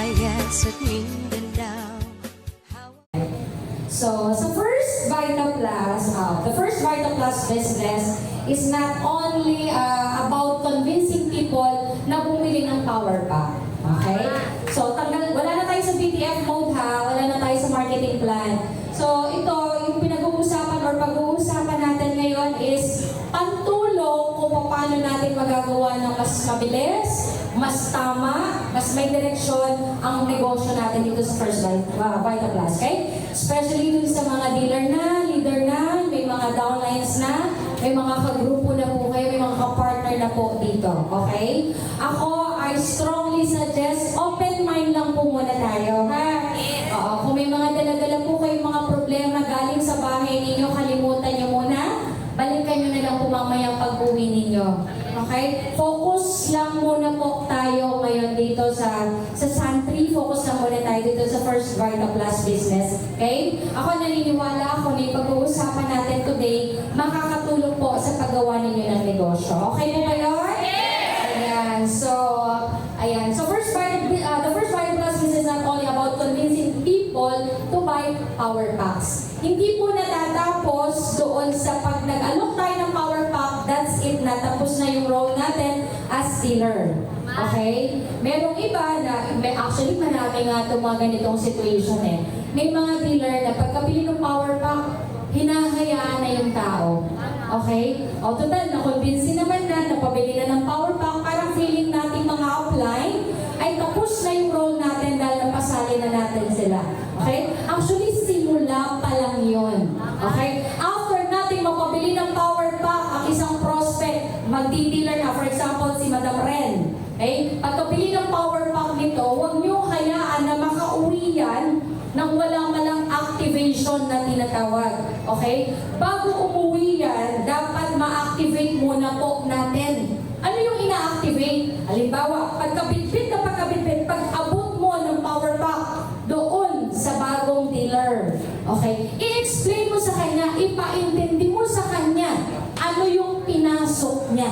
Visayas at Mindanao. So, sa first Vita Plus, the first Vita Plus business is not only about convincing people na bumili ng power pack. Okay? So, wala na tayo sa BTF mode ha, wala na tayo sa marketing plan. So, ito, yung pinag-uusapan or pag-uusapan natin ngayon is pantulong kung paano natin magagawa ng mas mabilis, mas tama, mas may direksyon ang negosyo natin dito sa First Vita Plus. Okay? Especially dun sa mga dealer na, leader na, may mga downlines na, may mga kagrupo na po kayo, may mga kapartner na po dito. Okay? Ako, I strongly suggest, open mind lang po muna tayo. Ha? Kung may mga dala-dala po kayong mga problema galing sa bahay ninyo, kalimutan nyo muna. Balikan nyo na lang po mamaya pag-uwi ninyo. Okay? Focus lang muna po tayo ngayon dito sa Santry. Focus lang muna tayo dito sa First Vita Plus business. Okay? Ako naniniwala ako na yung pag-uusapan natin today, makakatulong po sa paggawa ninyo ng negosyo. Okay po ba yun? Ayan. So, the First Vita Plus business is not only about convincing people to buy power packs. Hindi po natatapos doon sa pag nag-alok tayo ng power pack, that's it, natapos na yung role natin as dealer. Okay? Merong iba na, actually marami nga itong mga ganitong situation eh. May mga dealer na pagkabili ng power pack, hinahayaan na yung tao. Okay? O total, na-convince naman na, napabili na ng power pack, parang feeling natin mga upline, ay tapos na yung role natin dahil napasali na natin sila. Okay? Actually, simula pa lang yun. Okay? After natin mapabili ng power pack, ang isang prospect, magdi-dealer na, for example, si Madam Ren. Okay? Pagkabili ng power pack nito, huwag niyo hayaan na makauwi yan nang walang malang activation na tinatawag. Okay? Bago umuwi yan, dapat ma-activate muna po natin. Ano yung ina-activate? Halimbawa, pagkabitbit na pagkabitbit, pag-abot mo ng power pack doon sa bagong dealer. Okay? I-explain mo sa kanya, ipaintindi mo sa kanya ano yung pinasok niya.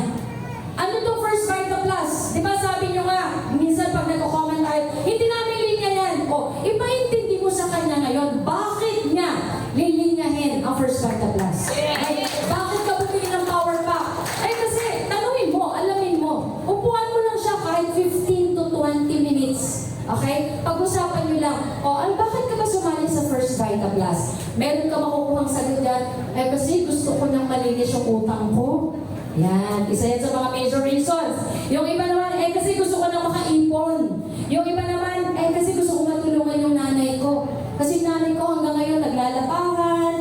Ano itong First Vita Plus? Di ba sabi nyo nga, minsan pag nag-comment tayo, hindi namin linya yan. O, ipaintindi mo sa kanya ngayon, bakit niya lilinyahin ang First Vita Plus? Ay, bakit ka bumili ng power pack? Ay kasi, tanungin mo, alamin mo, upuan mo lang siya kahit 15 to 20 minutes. Okay? Pag-usapan nyo lang, bakit ka ba sumali sa First Vita Plus? Meron ka makukuhang sagot dyan, kasi gusto ko nang malinis yung utang ko. Yan, isa yan sa mga major reasons. Yung iba naman, kasi gusto ko nang makaipon. Yung iba naman, kasi gusto ko matulungan yung nanay ko. Kasi nanay ko hanggang ngayon naglalapangan,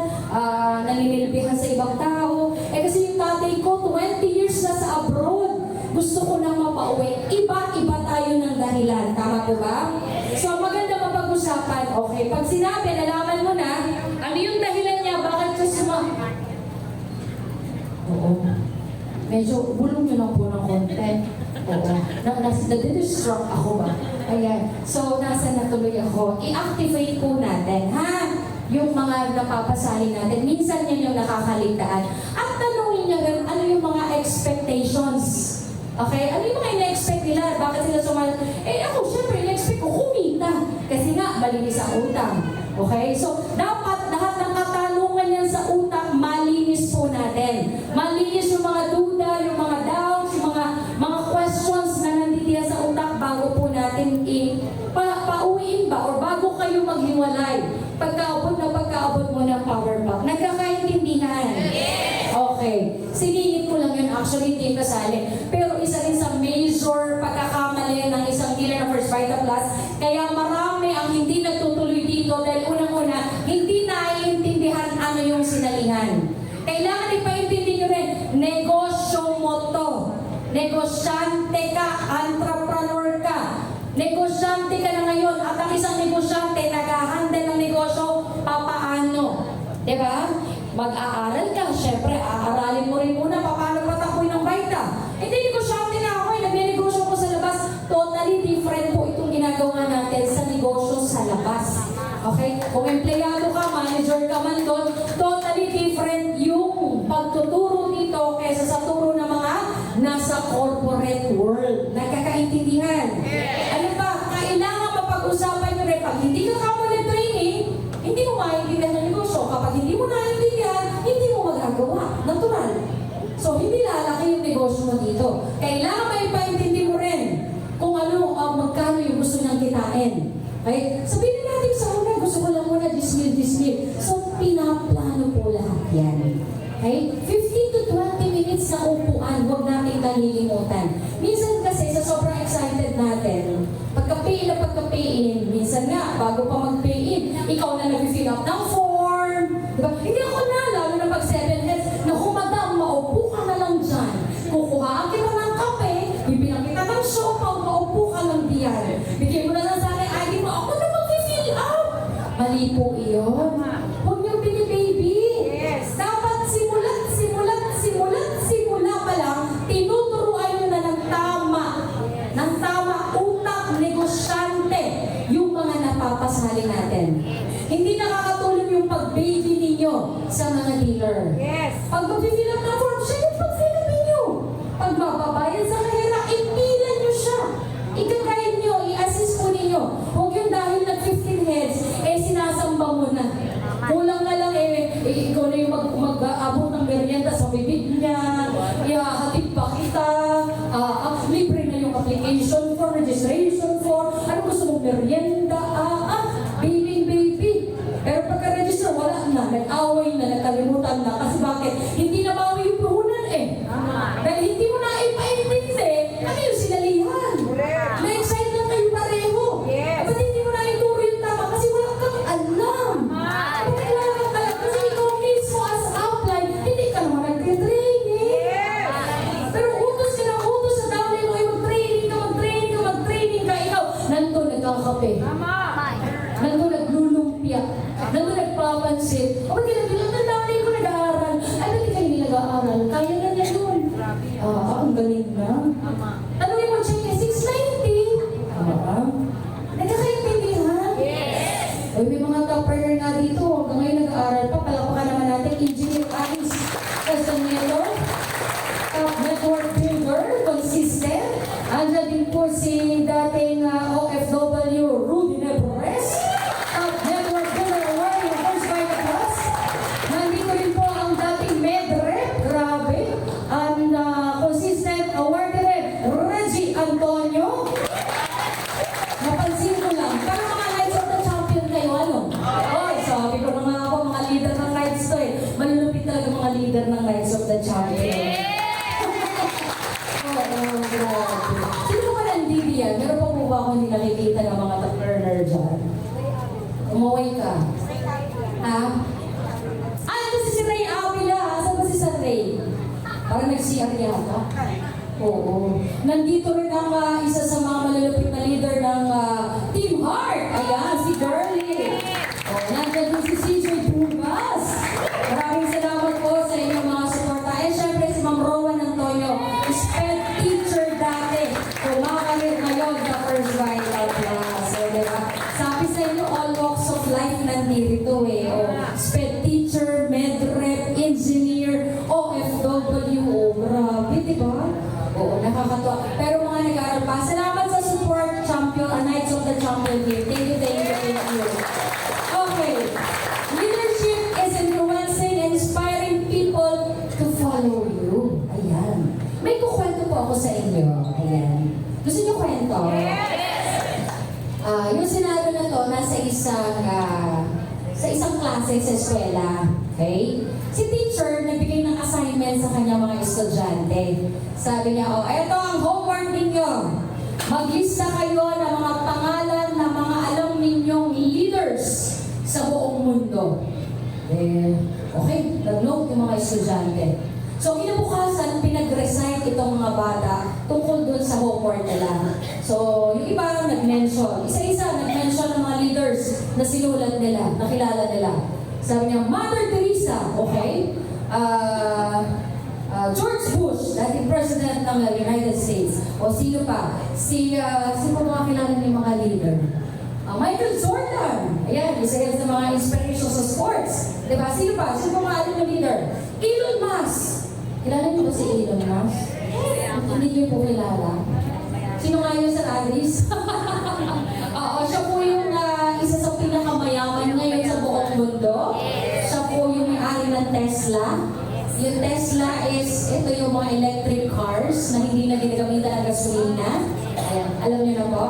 naninilbihan sa ibang tao. Kasi yung tatay ko, 20 years na sa abroad. Gusto ko nang mapauwi. Iba-iba tayo ng dahilan. Tama po ba? So, maganda mapag-usapan. Okay, pag sinabi, nalaman mo na, ano yung dahilan niya, bakit ka Oo. Medyo bulong nyo lang po ng konti. Oo. Nadidistract ako ba? Ayan. So, nasa natuloy ako. I-activate po natin, ha? Yung mga napapasali natin. Minsan yan yung nakakaligtaan. At tanungin niya ganun, ano yung mga expectations? Okay? Ano yung mga ina-expect nila? Bakit sila sumali? Ako, syempre, ina-expect ko kumita. Kasi nga, malinis ang utang. Okay? So, dapat lahat ng katanungan yan sa utang, malinis po natin. Malinis yung mga duda, yung mga doubts, yung mga questions na nandito sa utak bago po natin pauwiin ba or bago kayo maghiwalay. Pagkaabot mo ng power pack. Nagkakaintindihan? Okay. Siningit ko lang yun. Actually, hindi kasali. Pero isa rin sa major pagkakamali ng isang dealer ng First Vita Plus. Kaya marami ang hindi nagtutuloy dito dahil unang-una, hindi naiintindihan ano yung sinalihan. Kailangan ipaintindi nyo rin, negosyo mo to. Negosyante ka, entrepreneur ka. Negosyante ka na ngayon at ang isang negosyante nag-handle ng negosyo, papaano? Diba? Mag-aaral ka, syempre, aaralin mo rin muna paano patakboy ng Vita. Hindi, negosyante na ako, nagnenegosyo ko sa labas. Totally different po itong ginagawa natin sa negosyo sa labas. Okay? Kung empleyado ka, manager ka man doon, totally different yung pagtuturo dito kaysa sa turo ng mga nasa corporate world. Nagkakaintindihan? Ano pa? Kailangan mapag So, hindi lalaki yung negosyo mo dito. Kailangan may paintindi mo rin kung ano, magkano yung gusto niyang kitain. Okay? Sabihin natin sa una, gusto ko lang muna 10,000. So, pinaplano po lahat yan. Okay? 15 to 20 minutes na upuan, huwag natin kalilimutan. Minsan kasi, sa sobrang excited natin, pagka-pay in, minsan nga, bago pa mag-pay-in, ikaw na nag-fill up ng form. Diba? Hindi ako na, lalo na pag 7 heads, naku madam, maupo ka na lang dyan. Kukuhaan kita ng kape, bibilang kita ng sopa, maupo ka lang diyan. Bigyan mo na lang sa akin, ID mo, ako na mag-fill up. Mali po iyon. Huwag niyong binibaby. Yes. Dapat simula pa lang, tinuturuan niyo na ng tama, utak, negosyante, yung mga napapasali natin. Hindi nakakatulong yung pag-baby ninyo sa mga dealer. Yes. Pag mag-fill up ng form, siya yung pag-fill up ninyo. Pag mababayan sa kahira, ipilan nyo siya. Ika-guide nyo, i-assist po ninyo. Huwag yung dahil nag-15 heads, sinasamba mo na. Kulang na lang ikaw na yung mag-aabot ng merienda sa bibig niya, ihahatid pa kita, libre na yung application form, registration form, ano gusto mong merienda, baby. Pero pagka-register, wala na, nag-away na, nagkalimutan na, kasi bakit? Hindi na bawi yung puhunan Dahil hindi mo na ipaintindi, ano yung sinalihan? Na-excite lang kayo pareho. Yes. Ba't hindi mo na ituro yung tama? Kasi wala kang alam. Kasi ikaw mismo as outline, hindi ka naman nagtitraining. Pero utos ka ng utos sa dami mo, mag-training ka, ikaw. Nandun nagkakape. Nandun naglulumpia. Nandun nagpapansin. O ba't kailangan ang dami ko nag-aaral? Ay, ba't kayo nag-aaral? Kaya na niya yun. Ang galing na. Tanungin mo, check 690. Nagkakaintindihan? Yes. May mga top-earner nga dito. Hanggang ngayon nag-aaral pa. Palapakan naman natin. Engineer Alice Castanero. Top network builder. Consistent. Andiyan din po si dating OFW Rudy Nebres. Top network builder award. Yung first by the class. Nandito rin po ang dating medrep. Grabe. And consistent award rin. Reggie Antonio. Napansin ko lang. Pero mga Knights of the Champion kayo, ano? Oy, sabi ko na nga ako, mga leader ng Knights to eh. Malulupit talaga mga leader ng Knights of the Champion. Grabe. Sino ka nandito yan? Meron pa po ba ako hindi nakikita ng mga top-earner dyan? Umuwi ka. Ha? Ito si Ray Avila. Saan ba si Sir Ray? Parang nag-CR yata. Oo. Nandito rin ang isa sa mga malalapit na leader ng Team Heart. Ayan, si Girlie. Nandiyan din si CJ Bugas. Maraming salamat po sa inyong mga suporta. And syempre si Ma'am Rowan Antonio, SPED teacher dati. Kumakalit ngayon sa First Vital Class. So, diba? Sabi sa inyo, all walks of life nandito eh. SPED teacher, medrep, engineer, OFW. Grabe, diba? Oo, nakakatuwa. Pero mga nag-aaral pa, salamat sa support, champion, Knights of the Champion here. Thank you. Okay. Leadership is influencing and inspiring people to follow you. Ayan. May kukwento po ako sa inyo. Ayan. Gusto niyo kwento? Yung senado na to, nasa isang klase sa eskwela. Okay? Si teacher nagbigay ng assignment sa kanyang mga estudyante. Sabi niya, eto ang homework ninyo. Maglista kayo ng mga pangalan ng mga alam ninyong leaders sa buong mundo. Okay, nag-note yung mga estudyante. So, kinabukasan, pinag-recite itong mga bata tungkol dun sa homework nila. So, yung iba nag-mention. Isa-isa nag-mention ng mga leaders na sinulat nila, nakilala nila. Sabi niya, Mother Teresa, okay? George Bush, dating president ng United States. O sino pa? Sino mga kilala ng mga leader? Michael Jordan. Ayan, isa yan sa mga inspiration sa sports. Diba? Sino pa? Sino mga alam ng leader? Elon Musk. Kilala niyo ba si Elon Musk? Hindi niyo po kilala. Sino nga yun sa Aris? Siya po yung isa sa pinakamayaman ngayon sa buong mundo. Siya po yung may-ari ng Tesla. Yung Tesla is, ito yung mga electric cars na hindi na ginagamitan ng gasolina. Ayan, alam niyo na po?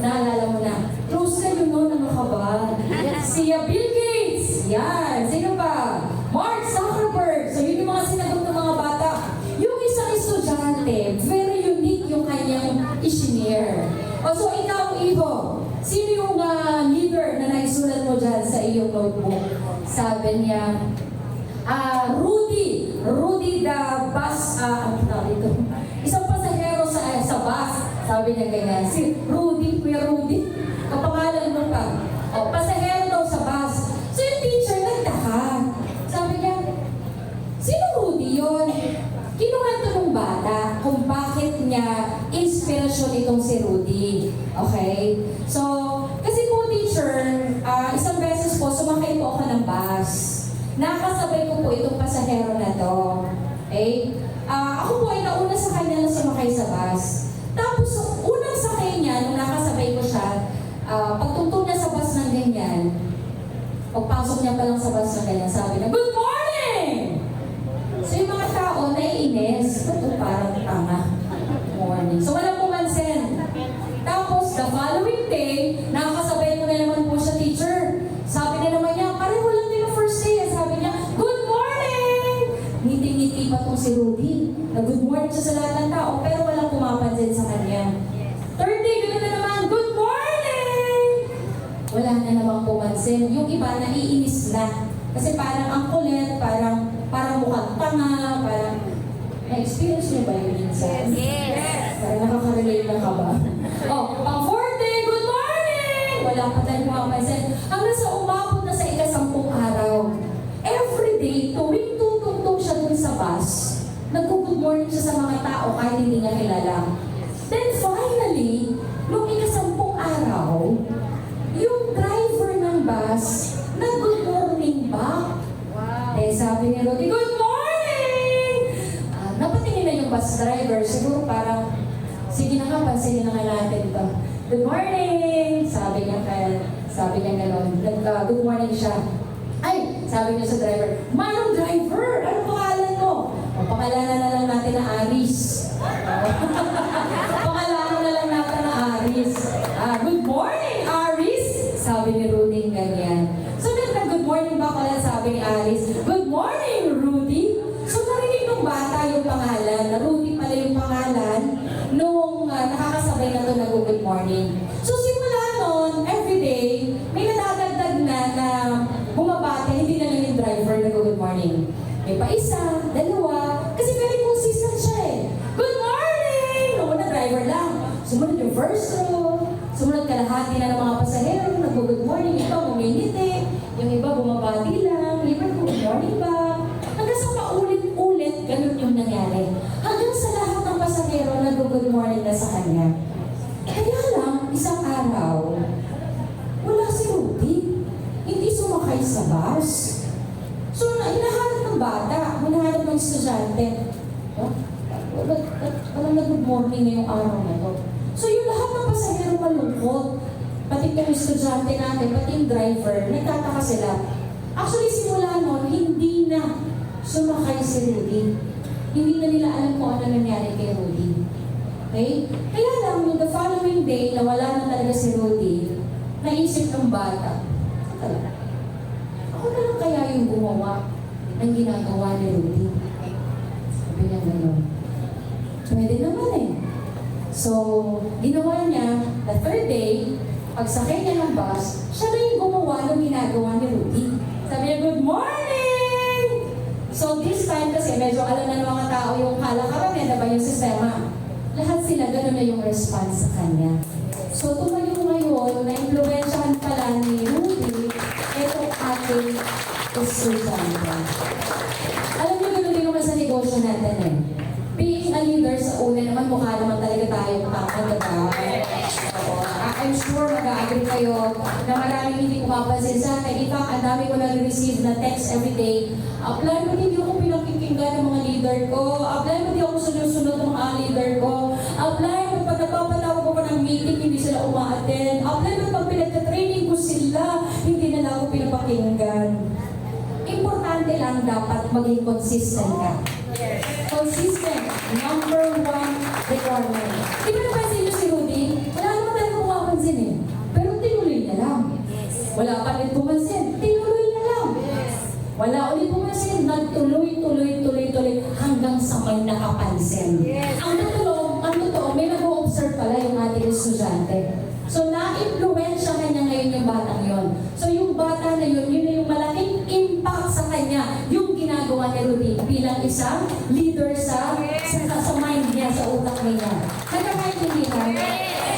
Naalala mo na. Close na yun noon, ano ka ba? Si Bill Gates! Yan! Sino pa? Mark Zuckerberg! So yun yung mga sinagot ng mga bata. Yung isang estudyante, very unique yung kanyang isinare. O so ikaw, Ivo, sino yung leader na naisulat mo dyan sa iyong notebook? Sabi niya, Rudy the bus, ano tawag ito? Isang pasahero sa bus. Sabi niya ganyan, si Rudy, Kuya Rudy, kapangalan mo pa. O, pasahero daw sa bus. So yung teacher nagtaka. Sabi niya, sino Rudy yun? Kinuwento ng bata kung bakit niya inspirasyon itong si Rudy. Okay? So, kasi po teacher, isang beses po, sumakay po ako ng bus. Nakasabay ko po itong pasahero na to. Okay? Ako po ay nauna sa kanya na sumakay sa bus. Tapos, unang sakay niya, nung nakasabay ko siya, pagtungtong niya sa bus ng ganyan, pagpasok niya pa lang sa bus ng ganyan, sabi niya, "Good morning!" So yung mga tao, naiinis. Ito parang tanga. Morning. So walang pumansin. Tapos, the following day, nakakasabay ko na naman po siya, teacher. Sabi na naman niya, pareho lang din ang first day. Sabi niya, "Good morning!" Ngiti-ngiti pa tong si Rudy. Na good morning siya sa lahat ng tao, pero walang pumapansin sa kanya. Third day, ganoon na naman, "Good morning!" Wala na namang pumansin. Yung iba, naiinis na. Kasi parang ang kulit, parang mukhang tanga, parang na-experience niyo ba yun minsan? Yes! Parang nakaka-relate na ka ba? Pang fourth day, "Good morning!" Wala pa tayong pumapansin. Hanggang sa umabot na sa ika-10 araw. Every day, tuwing tutungtong siya dun sa bus, nag-good morning siya sa mga tao kahit hindi niya kilala. Then finally, nung ika-10 araw, yung driver ng bus, nag-good morning back. Wow. Sabi ni Rudy, "Good morning!" Napatingin na yung bus driver, siguro parang, sige na nga, pansinin na nga natin ito. "Good morning!" Sabi niya gano'n. Good morning siya. Ay, sabi niya sa driver, "Manong driver, ano pangalan mo?" Pangalanan na lang natin na Aris. Pangalanan na lang natin na Aris. "Good morning, Aris!" Sabi ni Rudy ganyan. So, good morning ba pala, sabi ni Aris, "Good morning, Rudy!" So, narinig ng bata yung pangalan, na Rudy pala yung pangalan, nung nakakasabay na to nag-good morning. So, simula nun, everyday, may nadadagdag na bumabati, hindi na lang yung driver nag-good morning. May pa isa, dalawa, kasi very consistent siya eh. "Good morning!" Noong una, driver lang. Sumunod yung first row, sumunod kalahati na ng mga pasahero, nag-good morning, iba ngumingiti, yung iba bumabati lang, yung iba good morning ba? Hanggang sa paulit-ulit, ganun yung nangyari. Hanggang sa lahat ng pasahero nag-good morning na sa kanya. Kaya lang, isang araw, wala si Rudy. Hindi sumakay sa bus. So, hinahanap ng bata, hinahanap ng estudyante. Walang nag-good morning ngayong araw na to. So, yung lahat ng pasahero malungkot. Pati yung estudyante natin, pati yung driver, nagtataka sila. Actually, simula nun, hindi na sumakay si Rudy. Hindi na nila alam kung ano nangyari kay Rudy. Okay? Kaya lang, the following day, na wala na talaga si Rudy, naisip ng bata, ako na lang kaya yung gumawa ng ginagawa ni Rudy. Sabi niya gano'n. Pwede naman eh. So, ginawa niya, the third day, pagsakay niya ng bus, siya na yung gumawa ng ginagawa ni Rudy. Sabi niya, "Good morning!" So, this time kasi medyo alam na ng mga tao yung kalakaran niya, diba yung sistema. Lahat sila, gano'n na yung response sa kanya. So, tumayo ngayon, na-influensyahan pala ni Rudy, itong ating estudyante. Alam niyo, gano'n din naman sa negosyo natin eh. Being a leader sa una naman, mukha naman talaga tayo tama, diba? I'm sure mag-agree kayo na maraming hindi pumapansin sa akin. In fact, ang dami ko na-receive na text every day. Apply mo, hindi ako pinakikinggan ng mga leader ko. Apply mo, hindi ako sunod-sunod ng mga leader ko. Apply mo, pag nagpapatawag ko ng meeting, hindi sila uma-attend. Apply mo, pag pinagka-training ko sila, hindi na ako pinapakinggan. Importante lang dapat maging consistent ka. Consistent, number one requirement. Di ba napansin niyo si Rudy? Wala naman talaga pumapansin eh. Pero tinuloy niya lang. Wala pa rin pumansin, tinuloy niya lang. Wala ulit pumansin, nagtuloy hanggang sa may nakapansin. Ang totoo, may nag-o-observe pala yung ating estudyante. So, na-influensya kanya ngayon yung batang yon. So, yung bata na yun na yung malaking impact sa kanya, yung ginagawa ni Rudy bilang isang leader sa mind niya, sa utak niya. Nagkakaintindihan?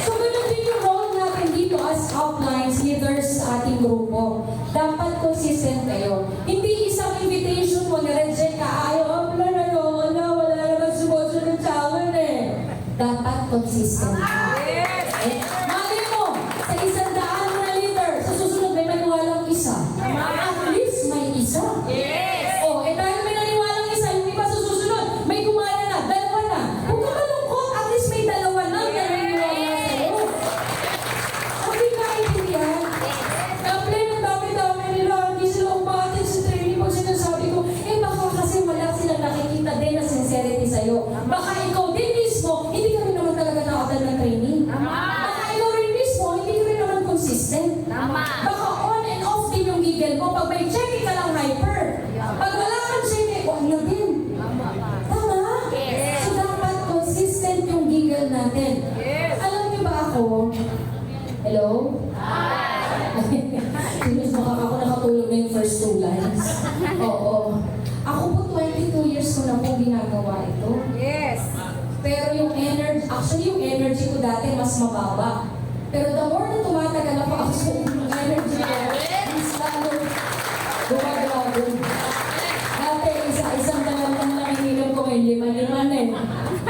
So, ganun din yung role natin dito as uplines, leaders sa ating grupo. Dapat consistent kayo. Hindi isang invitation mo na-reject ka, ayaw, wala naman sumusunod sa akin eh. Dapat consistent ka. Mali mo, sa 100 na leader, sa susunod may maniwalang isa. At least may isa. O, dahil may naniwalang isa, yung iba sa susunod, may gumaya na, dalawa na. Kung ka malungkot, at least may dalawa na naniniwala sa'yo. Hindi ka intindihan. Na-play ng dami-dami nila, hindi sila umatin sa training pag sinasabi ko, baka kasi wala silang nakikita din na sincerity sa'yo. Baka ikaw din mismo, hindi ka rin naman talaga nakatad ng training. Baka ikaw rin mismo, hindi ka rin naman consistent. Baka on and off din yung giggle mo. Pag may checking ka lang hyper. Pag wala kang checking, wala din. Tama? So dapat consistent yung giggle natin. Alam niyo ba ako? Hello? Sinus ako nakatulog na yung first 2 lines. Oo. Ako po 22 years ko na po ginagawa ito. Pero yung energy ko dati mas mababa. Pero the more na tumatagal ako, yung energy ko, mas lalo gumagawa. Dati, isang dalawang lang hinilang ko, may 5 eh.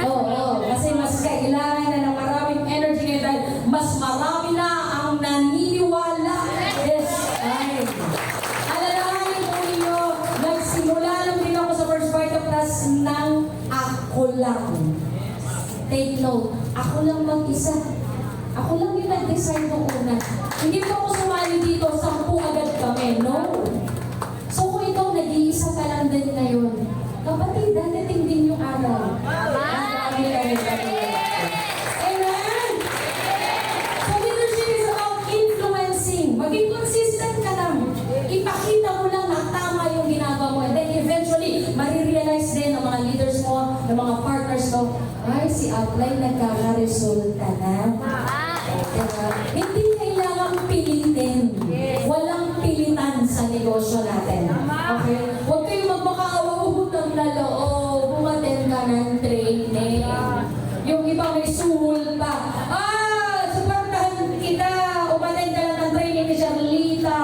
Oo, kasi mas kailangan na ng maraming energy ngayon dahil mas marami na ang naniniwala. Yes, ay. Alalahanin po ninyo, nagsimula lang din ako sa First Vita Plus ng ako lang. Take note, ako lang mag-isa. Ako lang yung nag-decide nung una. Hindi po ako sumali dito, 10 agad kami, no? So kung ikaw nag-iisa ka lang din ngayon, kapatid, dadating din yung araw. Amen! So leadership is about influencing. Maging consistent ka lang. Ipakita mo lang na tama yung ginagawa mo. And then eventually, marirealize din ng mga leaders mo, ng mga partners mo, ay, si Upline nagkakaresulta na. Diba? Hindi kailangan pilitin. Walang pilitan sa negosyo natin. Okay? Huwag kayong magmakaawa-utang na loob. Umaten ka ng training. Yung iba may suhol pa. Supportahan kita. Umaten ka lang ng training ni Charlita.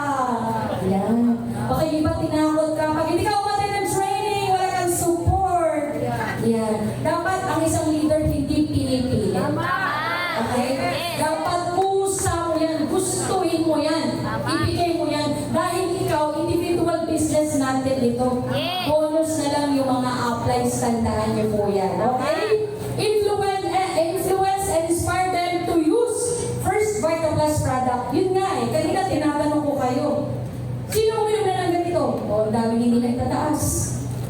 Yan. Baka yung iba tinakot ka. Pag hindi ka umaten ng training, wala kang support. Yan. Dapat ang isang leader hindi pinipili. Okay? Dapat pusa mo yan, gustuhin mo yan, ibigay mo yan. Dahil ikaw, individual business natin ito. Bonus na lang yung mga uplines, tandaan niyo po yan. Okay? Influence and inspire them to use First Vita Plus product. Yun nga kanina tinatanong ko kayo. Sino uminom na ng ganito? O, dami hindi na itataas.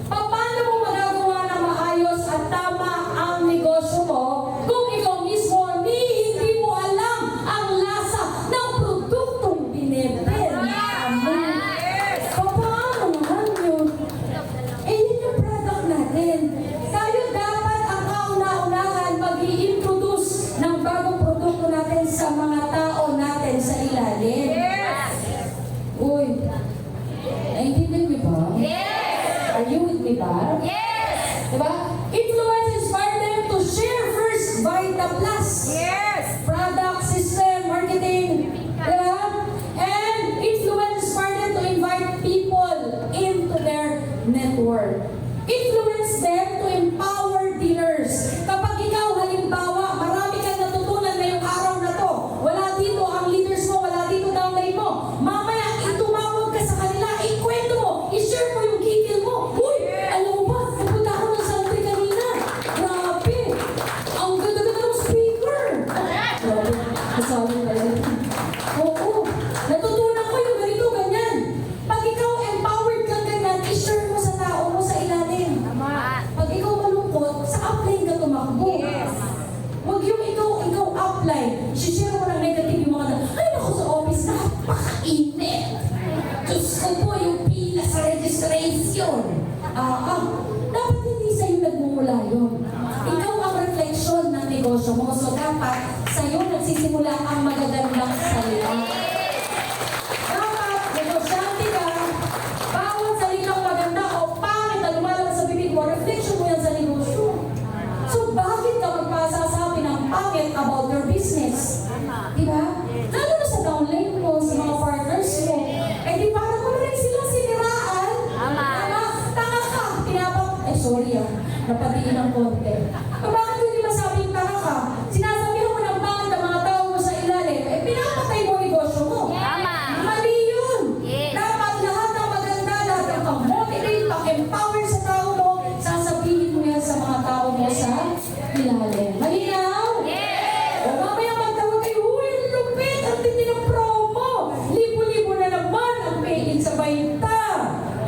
Paano mo magagawa na maayos at tama ang negosyo mo kung ikaw mismo hindi mo alam ang lasa ng produktong binibenta mo? Paano naman yun? Yun yung product natin. Tayo dapat ang kauna-unahan mag-i-introduce ng bagong produkto natin sa mga tao natin sa ilalim. Uy, naintindihan mo ba? Are you with me ba? Diba? Influence, inspire them to share First Vita Plus. Product, system, marketing. Diba? And influence, inspire them to invite people into their network. Influence them to empower dealers. Kapag ikaw, halimbawa, marami kang natutunan ngayong araw na to. Wala dito ang leaders mo, wala dito downline mo. Mamaya, itumawag ka sa kanila, ikwento mo, i-share mo yung gigil mo. Uy, alam mo ba, napunta ako ng San init. Diyos ko po, yung pila sa registration. Dapat hindi sa'yo nagmumula yun. Ikaw ang refleksyon ng negosyo mo. So dapat sa'yo nagsisimula ang magagandang salita. Dapat, negosyante ka, bawat salitang maganda o pangit na lumalabas sa bibig mo, reflection mo yan sa negosyo. So bakit ka magpasasabi ng pangit about your business? Diba? Lalo na sa downline mo, sa mga partners mo. Eh di parang mo rin silang siniraan. Tanga ka. Sorry napatiin ng konti. Bakit hindi masabing tanga ka? Sinasabihan mo ng pangit ang mga tao mo sa ilalim. Eh pinapatay mo negosyo mo. Mali yun. Dapat lahat ng maganda, lahat ng pag-motivate, pag-empower sa tao mo, sasabihin mo yan sa mga tao mo sa ilalim. Malinaw? O mamaya magtawag kayo, uy, lupit, ang tindi ng promo. Libo-libo na naman ang pay-in sa baita.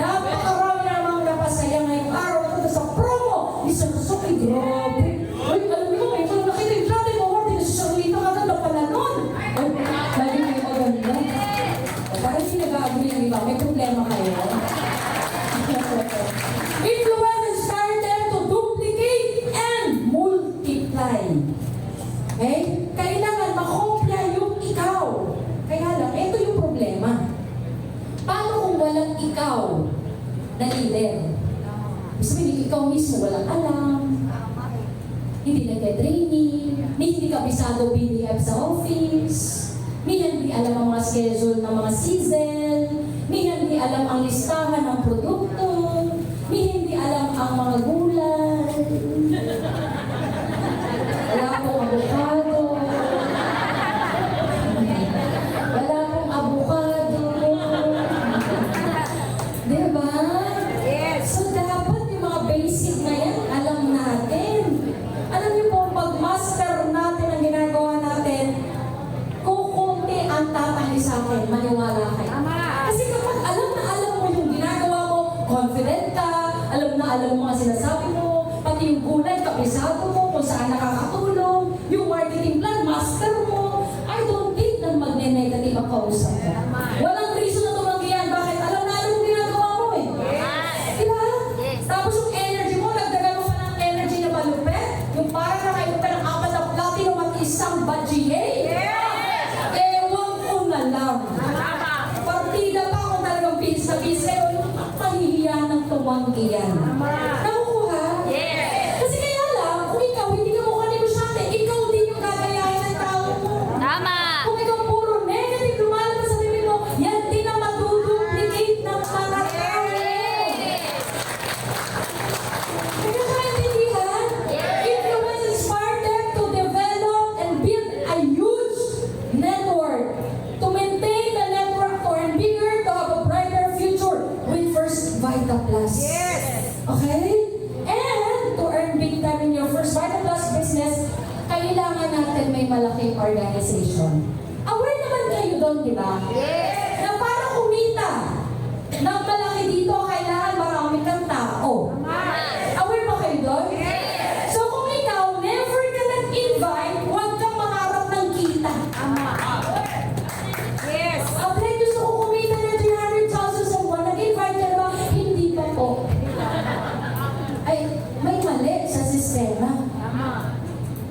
Napakarami na namang napasaya ngayong araw ito sa promo. Isang suki, grabe. Uy, alam niyo, may kung nakita yung plate mo, hindi na siya ulit ang agad na pala nun. Uy, lagi kayo maganda. Parang hindi nag-agree yung iba, may problema kayo. Influence inspire them to duplicate and multiply. Okay? Kailangan makopya yung ikaw. Kaya lang, ito yung problema. Paano kung walang ikaw na leader? Sabihin, ikaw mismo walang alam, hindi nagka-training, hindi kabisado BDF sa office, hindi alam ang mga schedule ng mga season, hindi alam ang listahan ng produkto, hindi alam ang mga gulay, wala pong avocado, wala pong avocado, diba? So dapat yung mga basic na yan, alam natin. Alam niyo po, pag-master natin ang ginagawa natin, kukunti ang tatanggi sa akin, maniwala kayo. Kasi kapag alam na alam mo yung ginagawa mo, confident ka, alam na alam mo ang sinasabi mo, pati yung gulay, kabisado mo, kung saan nakakatulong, yung marketing plan, master mo, I don't think na magne-negative ang kausap mo. Walang reason na tumanggi yan. Bakit? Alam na alam yung ginagawa mo eh. Diba? Tapos yung energy mo, nagdagan mo pa ng energy na malupet, yung parang nakaibig ka ng 4 na platinum at isang budget. Ewan ko na lang. Partida pa kung talagang bis na bis, pero yung pahihiya ng tumanggi yan. Nakukuha? Kasi kaya lang, kung ikaw hindi ka mukha negosyante, ikaw din yung gagayahin ng tao mo. Kung ikaw puro negative lumalabas sa bibig mo, yan din ang matuduplicate ng mga tao. Nagkakaintindihan? Influence inspire them to develop and build a huge network. To maintain the network to earn bigger, to have a brighter future with First Vita Plus. Okay? And to earn big time in your First Vita Plus business, kailangan natin may malaking organization. Aware naman kayo doon, di ba? Na para kumita ng malaki dito, kailangan marami kang tao. Aware ba kayo doon? So kung ikaw, never ka nag-invite, huwag kang makaharap ng kita. Abray, gusto ko kumita ng 300,000 sa buwan. Nag-invite ka na ba? Hindi pa po. Ay, may mali sa sistema.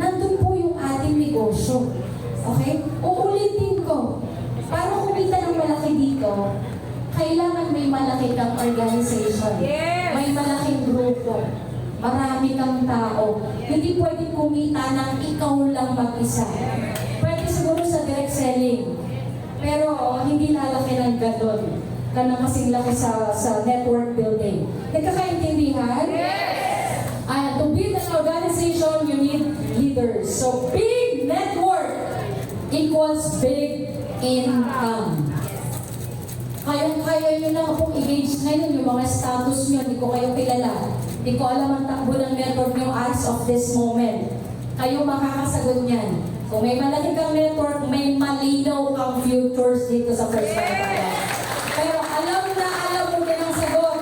Nandun po yung ating negosyo. Okay? Uulitin ko. Para kumita ng malaki dito, kailangan may malaki kang organization. May malaking grupo. Marami kang tao. Hindi pwedeng kumita ng ikaw lang mag-isa. Pwede siguro sa direct selling. Pero hindi lalaki ng gadon. Ka kasing laki sa network building. Nagkakaintindihan? To build an organization, you need leaders. So, big network equals big income. Kaya nyo lang akong i-gauge ngayon yung mga status nyo. Hindi ko kayo kilala. Hindi ko alam ang takbo ng network nyo as of this moment. Kayo makakasagot niyan. Kung may malaki kang network, may malinaw kang futures dito sa First Vita Plus. Pero alam mo din ang sagot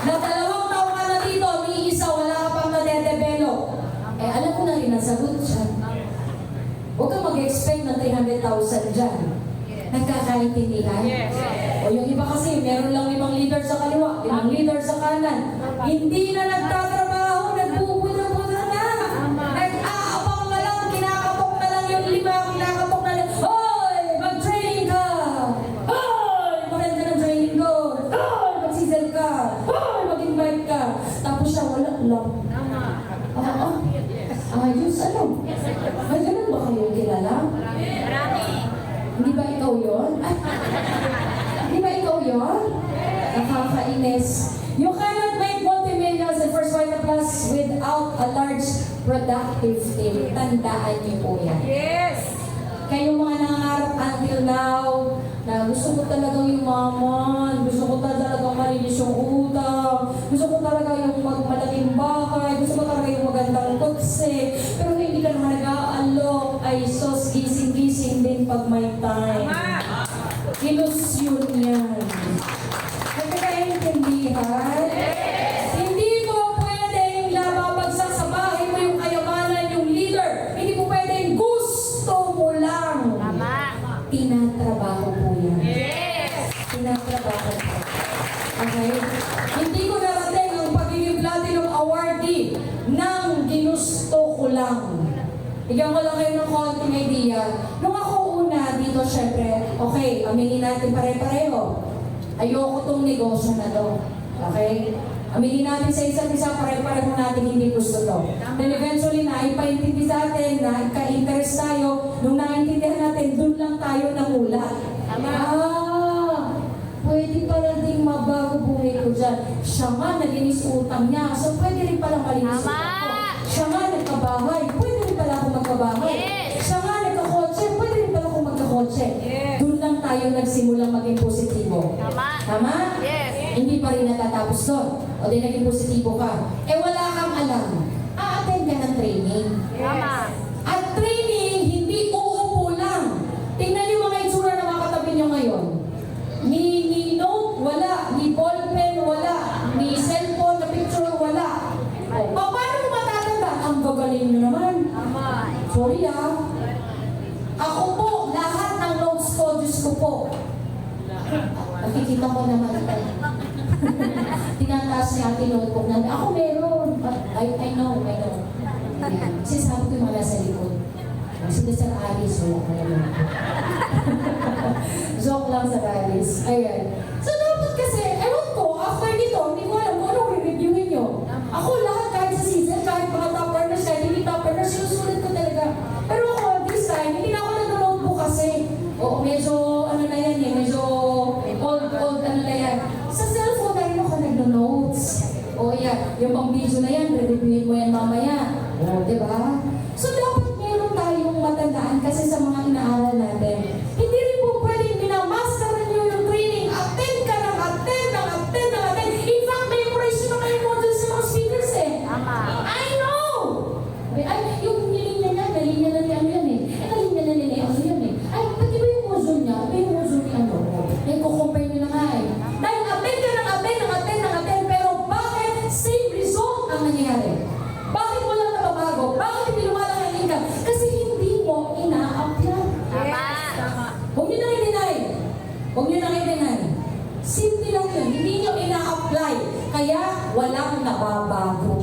na 2 taon ka na dito, ni isa, wala ka pang nade-develop. Alam mo na rin ang sagot dyan. Huwag kang mag-expect na 300,000 dyan. Nagkakaintindihan? O yung iba kasi, meron lang 5 leader sa kaliwa, 5 leader sa kanan. Hindi na nagtatrabaho, nagpupunta na. Nag-aabang na lang, kinakapok na lang yung 5, kinakapok na lang. Hoy! Mag-training ka! Hoy! Maganda ng training ko! Hoy! Mag-sizzle ka! Hoy! Mag-invite ka! Tapos siya, wala lang. Ayos, ano? May ganun ba kayo kilala? Hindi ba ikaw yun? Hindi ba ikaw yun? Nakakainis. You cannot make multi-millions and first white plus without a large productive team. Tandaan niyo po yan. Kayong mga nangangarap until now, na gusto ko talagang yumaman, gusto ko talagang malinis yung utang, gusto ko talaga yung malaking bahay, gusto ko talaga yung magandang kotse, pero hindi ka naman nag-aalok, ay sos, gising-gising din pag may time. Ilusyon yan. Nagkakaintindihan? Hindi mo pwedeng lababagsak sa bahay mo yung kayamanan, yung leader. Hindi mo pwedeng gusto mo lang. Tinatrabaho po yan. Tinatrabaho po. Okay? Hindi ko narating ang pagiging platinum awardee ng ginusto ko lang. Bigyan ko lang kayo ng konting idea. Nung ako una dito, syempre, okay, aminin natin pare-pareho. Ayoko tong negosyo na to. Okay? Aminin natin sa isa't isa, pare-pareho natin hindi gusto to. Then eventually na, ipaintindi sa atin na ka-interest tayo. Nung naintindihan natin, dun lang tayo namulat. Pwede pala ding mabago buhay ko dyan. Siya nga nalinis utang niya, so pwede rin pala malinis utang ko. Siya nga nagkabahay, pwede rin pala ako magkabahay. Siya nga nagkakotse, pwede rin pala ako magkakotse. Doon lang tayo nagsimulang maging positibo. Tama? Hindi pa rin natatapos doon. O di naging positibo ka. Eh wala kang alam. A-attend ka ng training. At training, hindi uupo lang. Tingnan niyo mga itsura na mga katabi niyo ngayon. Ni note, wala. Ni ballpen, wala. Ni cellphone na picture, wala. Paano mo matatanda? Ang gagaling nyo naman. Sorry Ako po, lahat ng notes ko, Diyos ko po. Nakikita ko naman ito. Tinataas niya ating notebook namin. Ako meron. I know. Ayan. Kasi sabi ko yung mga nasa likod. Sige sa Alice, wala ka naman. Joke lang sa Alice. Ayan. So dapat kasi, ewan ko, after dito, hindi ko alam kung ano re-reviewin nyo. Ako lahat, kahit sa season, kahit mga top earners, kahit hindi top earners, sinusulit ko talaga. Pero ako, this time, hindi na ako nag-notebook kasi. Oo, medyo, ano na yan medyo old, ano na yan. Sa cellphone na rin ako nag-notes. O yan, yung pang video na yan, re-reviewin mo yan mamaya. O, diba? So dapat meron tayong matandaan kasi sa mga inaaral natin. Hindi rin po pwedeng minamaster nyo yung training. Attend ka ng attend. In fact, memorize nyo na kayo modules sa mga speakers I know! Ay, yung nilinya niya, nalinya na niya ano yan nalinya na niya ano yan Ay, pati ba yung module niya? May module niya ano? Kukompare nyo na nga Dahil attend ka ng attend, pero bakit same result ang nangyayari? Bakit mo lang nababago? Bakit hindi lumalang ang income? Kasi hindi mo ina-apply. Huwag nyo nang i-deny. Simple lang yun. Hindi nyo ina-apply. Kaya walang nababago.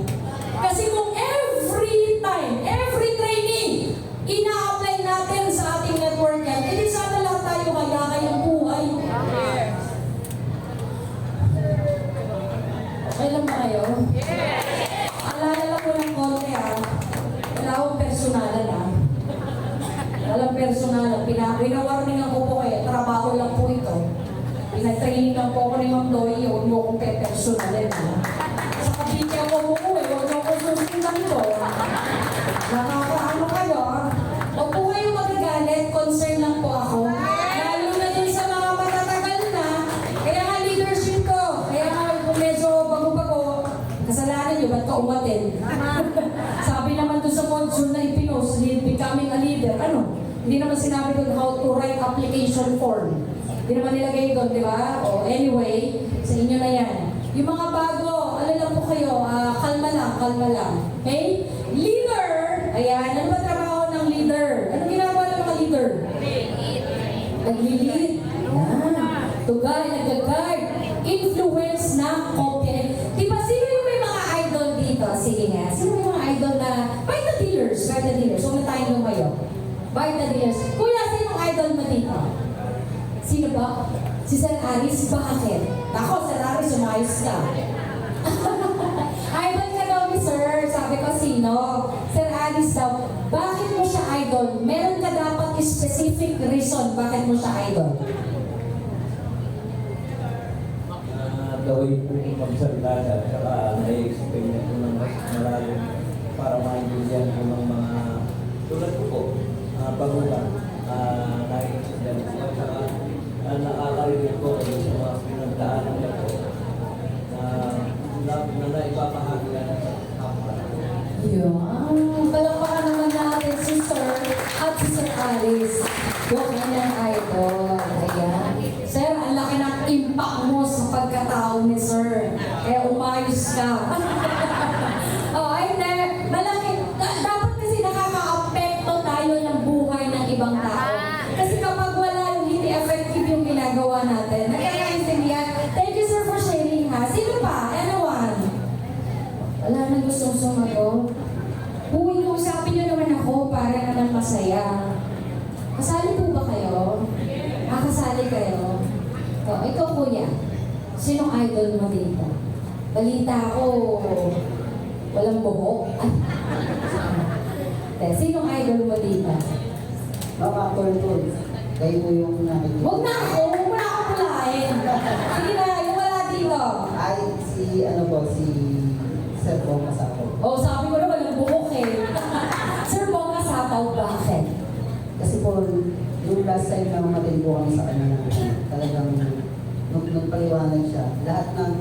Kasi kung every time, every training, ina-apply natin sa ating network yan, edi sana lang tayo hayakay ang buhay. Okay lang ba kayo? Alala lang ko ng konti Wala akong personalan Walang personalan. Pinawarningan ko po kayo. Trabaho lang po ito. Pinatraining lang po ako ni Ma'am Doy. Huwag mo akong pe-personalan Sa kabigyan ko po huwag mo akong susundan ko. Nakakaano kayo Huwag po kayong magagalit. Concern lang po ako. Lalo na dun sa mga matatagal na. Kaya nga leadership ko. Kaya nga kung medyo bago-bago, kasalanan nyo, ba't ka umatin? Sabi naman doon sa module na ipinost, becoming a leader, Hindi naman sinabi doon how to write application form. Hindi naman nilagay doon, di ba? O anyway, sa inyo na yan. Yung mga bago, ano lang po kayo, kalma lang. Okay? Leader! Ayan, ano ba trabaho ng leader? Anong ginagawa ng mga leader? Naglilid. Yan. Tugal, nag-guard. Influence na kopya. Di ba, sino yung may mga idol dito? Sige nga. Sino may mga idol na Vita dealers? Vita dealers. Huwag na tayong lumayo. Vita dealers. Kuya, sinong idol mo dito? Sino ba? Si Sir Aris. Bakit? Ako, Sir Aris, umayos ka. Idol ka daw ni Sir. Sabi ko, sino? Sir Aris daw. Bakit mo siya idol? Meron ka dapat specific reason bakit mo siya idol. Gawin po kong magsalita siya, saka na-explain niya po ng mas malalim para maintindihan po ng mga tulad ko po, bagulan, na-explain ko, saka nakakarinig po sa mga pinagdaanan niya po na naipapahagi na sa kapwa. Yun. Palakpakan naman natin si Sir at si Sir Alice. Yung kanyang idol. Ayan. Sir, ang laki ng impact mo sa pagkatao ni Sir. Kaya umayos ka. Oh, ay, malaki. Dapat kasi nakaka-apekto tayo ng buhay ng ibang tao. Kasi kapag wala yung hindi effective yung ginagawa natin, nagkakaintindihan. Thank you, Sir, for sharing, ha? Sino pa? Anyone? Wala na gustong sumagot. Uy, usapin niyo naman ako para naman masaya. Kasali po ba kayo? Kasali kayo? O, ikaw kuya, sinong idol mo dito? Balita ko, walang buhok. Sinong idol mo dito? Baka Tol. Kayo po yung nakikita. Huwag na ako, huwag mo na ako pulahin. Sige na, yung wala dito. Ay, si Sir Bong Masapo. O, sabi ko na walang buhok eh. Sir Bong Kasapaw, bakit? Kasi po, yung last time na umatin po kami sa kanya, talagang nung paliwanag siya, lahat ng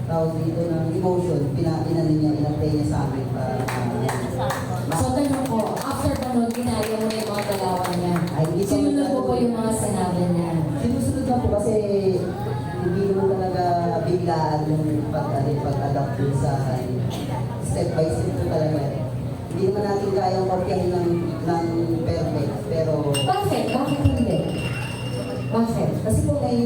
tawag dito ng emotion, pinapinan niya, inapay niya sa amin para So, tanong ko, after panood, ginaya mo yung mga galawan niya. Ay, hindi pa Sinunod mo masyado. po yung mga sinabi niya. sinusunod na po kasi hindi naman talaga biglaan yung pag-adapt dun sa step by step po talaga. Hindi naman natin kayang kopyahin ng perfect, pero Bakit? Bakit hindi? Bakit? kasi po may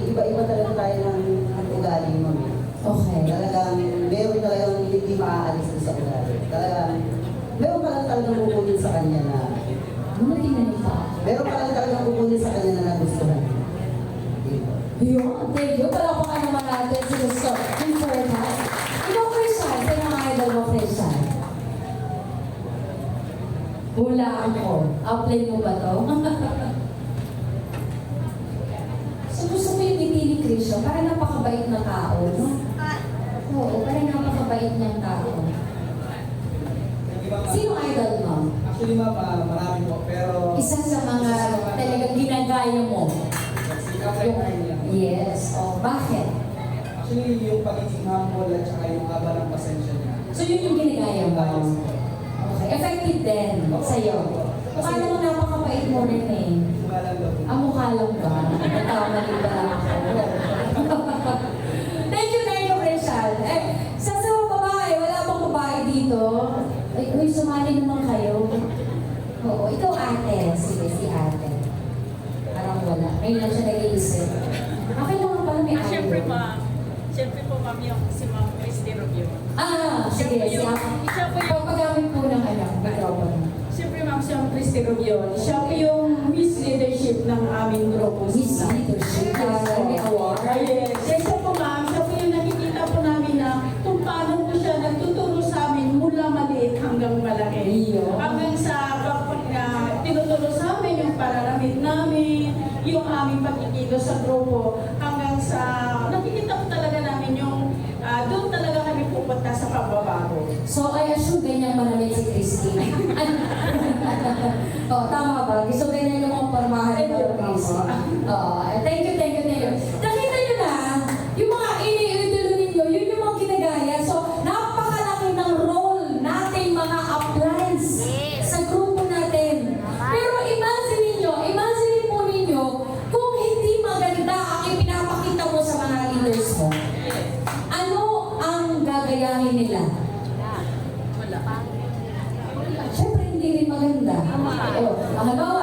iba-iba talaga tayo ng ugali mo. Okay. Talagang meron talagang hindi maaalis doon sa ugali. Talagang meron ka lang talagang kukunin sa kanya na Ano tingnan pa? meron ka lang talagang kukunin sa kanya na nagustuhan. Diba? Yun, thank you. Palakpakan naman natin si Mr. Infernas. Ikaw, Christian, sa'yo mga idol mo, Christian. Hulaan ko. Outline mo ba to? So gusto mo yung ngiti ni Christian, parang napakabait na tao, no? Oo, parang napakabait niyang tao. Sino idol mo? Actually, ma'am, marami po, pero Isa sa mga talagang ginagaya mo. si Kapre niya. Yes. Oh, bakit? Actually, yung pagiging humble at saka yung haba ng pasensya niya. So yun yung ginagaya mo. Okay. Effective din sa'yo. Mukha naman napakabait mo rin eh. Mukha lang daw po. Mukha lang ba? Nagkamali ba lang ako? Thank you, Rachel. Sa babae, wala bang babae dito? Ay, uy, sumali naman kayo. Oo, ikaw ate. Sige, si ate. Parang wala. Ngayon lang siya nag-iisip. Okay lang pala may ayaw. Siyempre po ma'am yung si Ma'am Christy Rubio. Sige, Siya po yung- Pagpagamit po ng microphone. Siyempre ma'am si Ma'am Christy Rubio. Siya po yung Miss Leadership ng aming grupo. Miss Leadership. May award. Yes. Siya po ma'am, siya po yung nakikita po namin na kung paano po siya nagtuturo sa amin mula maliit hanggang malaki. Iyo. Hanggang sa tinuturo sa amin yung pararamid namin, yung aming pagkikilos sa grupo, hanggang sa nakikita po talaga namin yung doon talaga kami pupunta sa pagbabago. So, I assume ganyan maraming si Christine. Oh, tama ba? Gusto ganyan yung mga parmahan ni Christine. Thank you. Nakita nyo na, yung mga ini-idolo ninyo, yun yung mga ginagaya. So, napakalaki ng role natin mga appliance sa grupo natin. Pero imagine po ninyo, kung hindi maganda ang ipinapakita mo sa mga leaders mo, ano ang gagayahin nila? Siyempre, hindi rin maganda. Halimbawa,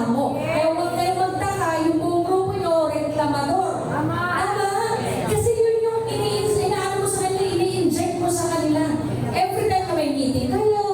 reklamo. Kaya huwag kayo magtaka, yung buong grupo nyo, reklamador. Tama? Kasi yun yung inaano mo sa kanila, ini-inject mo sa kanila. Every time na may meeting kayo,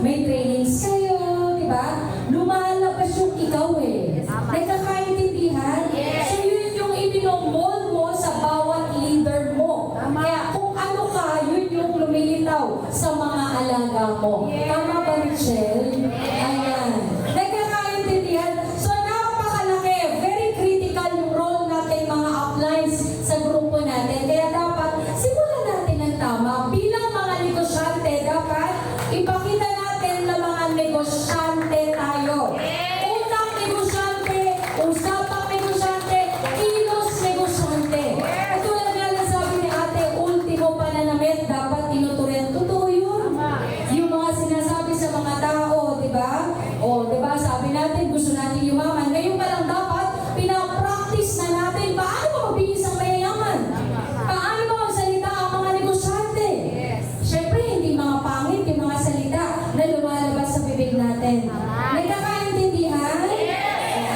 may trainings kayo, di ba? Lumalabas yung ikaw eh. Nagkakaintindihan? So yun yung ibinomod mo sa bawat leader mo. Kaya kung ano ka, yun yung lumilitaw sa mga alaga mo. Tama ba, Michelle? Ayan. Nagkakaintindihan? So napakalaki, very critical yung role natin mga uplines sa grupo natin. Kaya dapat simulan natin ng tama. Bilang mga negosyante, dapat ipakita natin na mga negosyante tayo. Utang negosyante, usapang negosyante, kilos negosyante. Katulad nga lang sabi ni ate, ultimo pananamit, dapat tinuturin. Totoo yun. Yung mga sinasabi sa mga tao, di ba? O, di ba, sabi natin, gusto natin yumaman. Ngayon pa lang dapat, pinapractice na natin. Paano ba mabigis ang mayayaman? Paano ba magsalita ang mga negosyante? Siyempre, hindi mga pangit yung mga salita na lumalabas sa bibig natin. Nagkakaintindihan?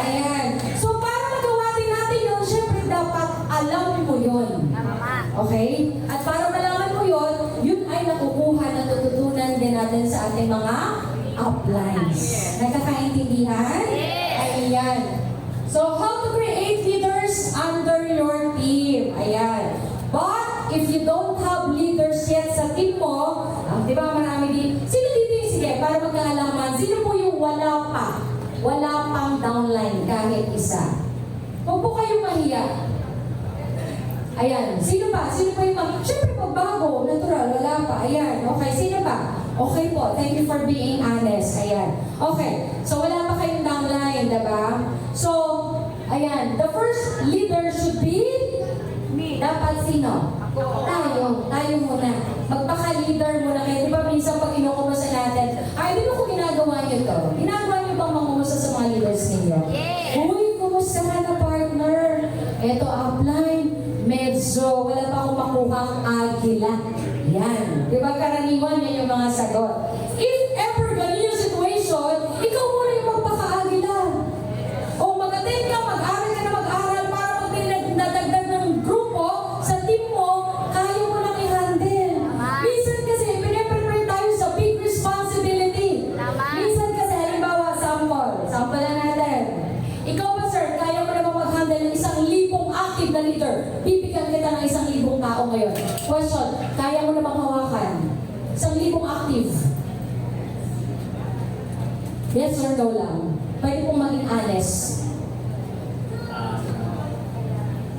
Ayan. So, para magawa din natin yun, siyempre, dapat alam mo yun. Okay? At para malaman mo yun, yun ay nakukuha na tututunan din natin sa ating mga uplines. Nagkakaintindihan? Ayan. So, how to create leaders under your team. Ayan. But, if you don't have leaders yet sa team mo, di ba marami din, sino dito yung, sige, para magkaalaman, sino po yung wala pang downline kahit isa? Huwag po kayong mahiya. Ayan. Sino pa? Sino pa yung siyempre pag bago, natural, wala pa. Ayan. Okay. Sino pa? Okay po. Thank you for being honest. Ayan. Okay. So, wala pa kayong downline, diba? So, ayan. The first leader should be dapat sino? Tayo muna. Magpaka-leader muna kayo. Di ba minsan pag inukumusta natin, ay, di ba kung ginagawa niyo to? Ginagawa niyo bang mangumusta sa mga leaders ninyo? Uy, kumusta ka na, partner? Eto, upline. Medyo wala pa akong makuhang agila. Yan. Di ba karaniwan yan yung mga sagot? If ever ganun yung situation, ikaw muna yung magpaka-agila. O mag-attend ka, mag-aral ka na mag-aral para pag nadagdag ng grupo sa team mo, kaya mo nang i-handle. Minsan kasi, pinaprepare tayo sa big responsibility. Minsan kasi, halimbawa, sample na natin. Ikaw ba, sir, kaya mo naman mag-handle ng 1,000 active na leader? Bibigyan kita ng 1,000 tao ngayon. Question, kaya mo namang hawakan 1,000 active? Yes or no lang? Pwede pong maging honest.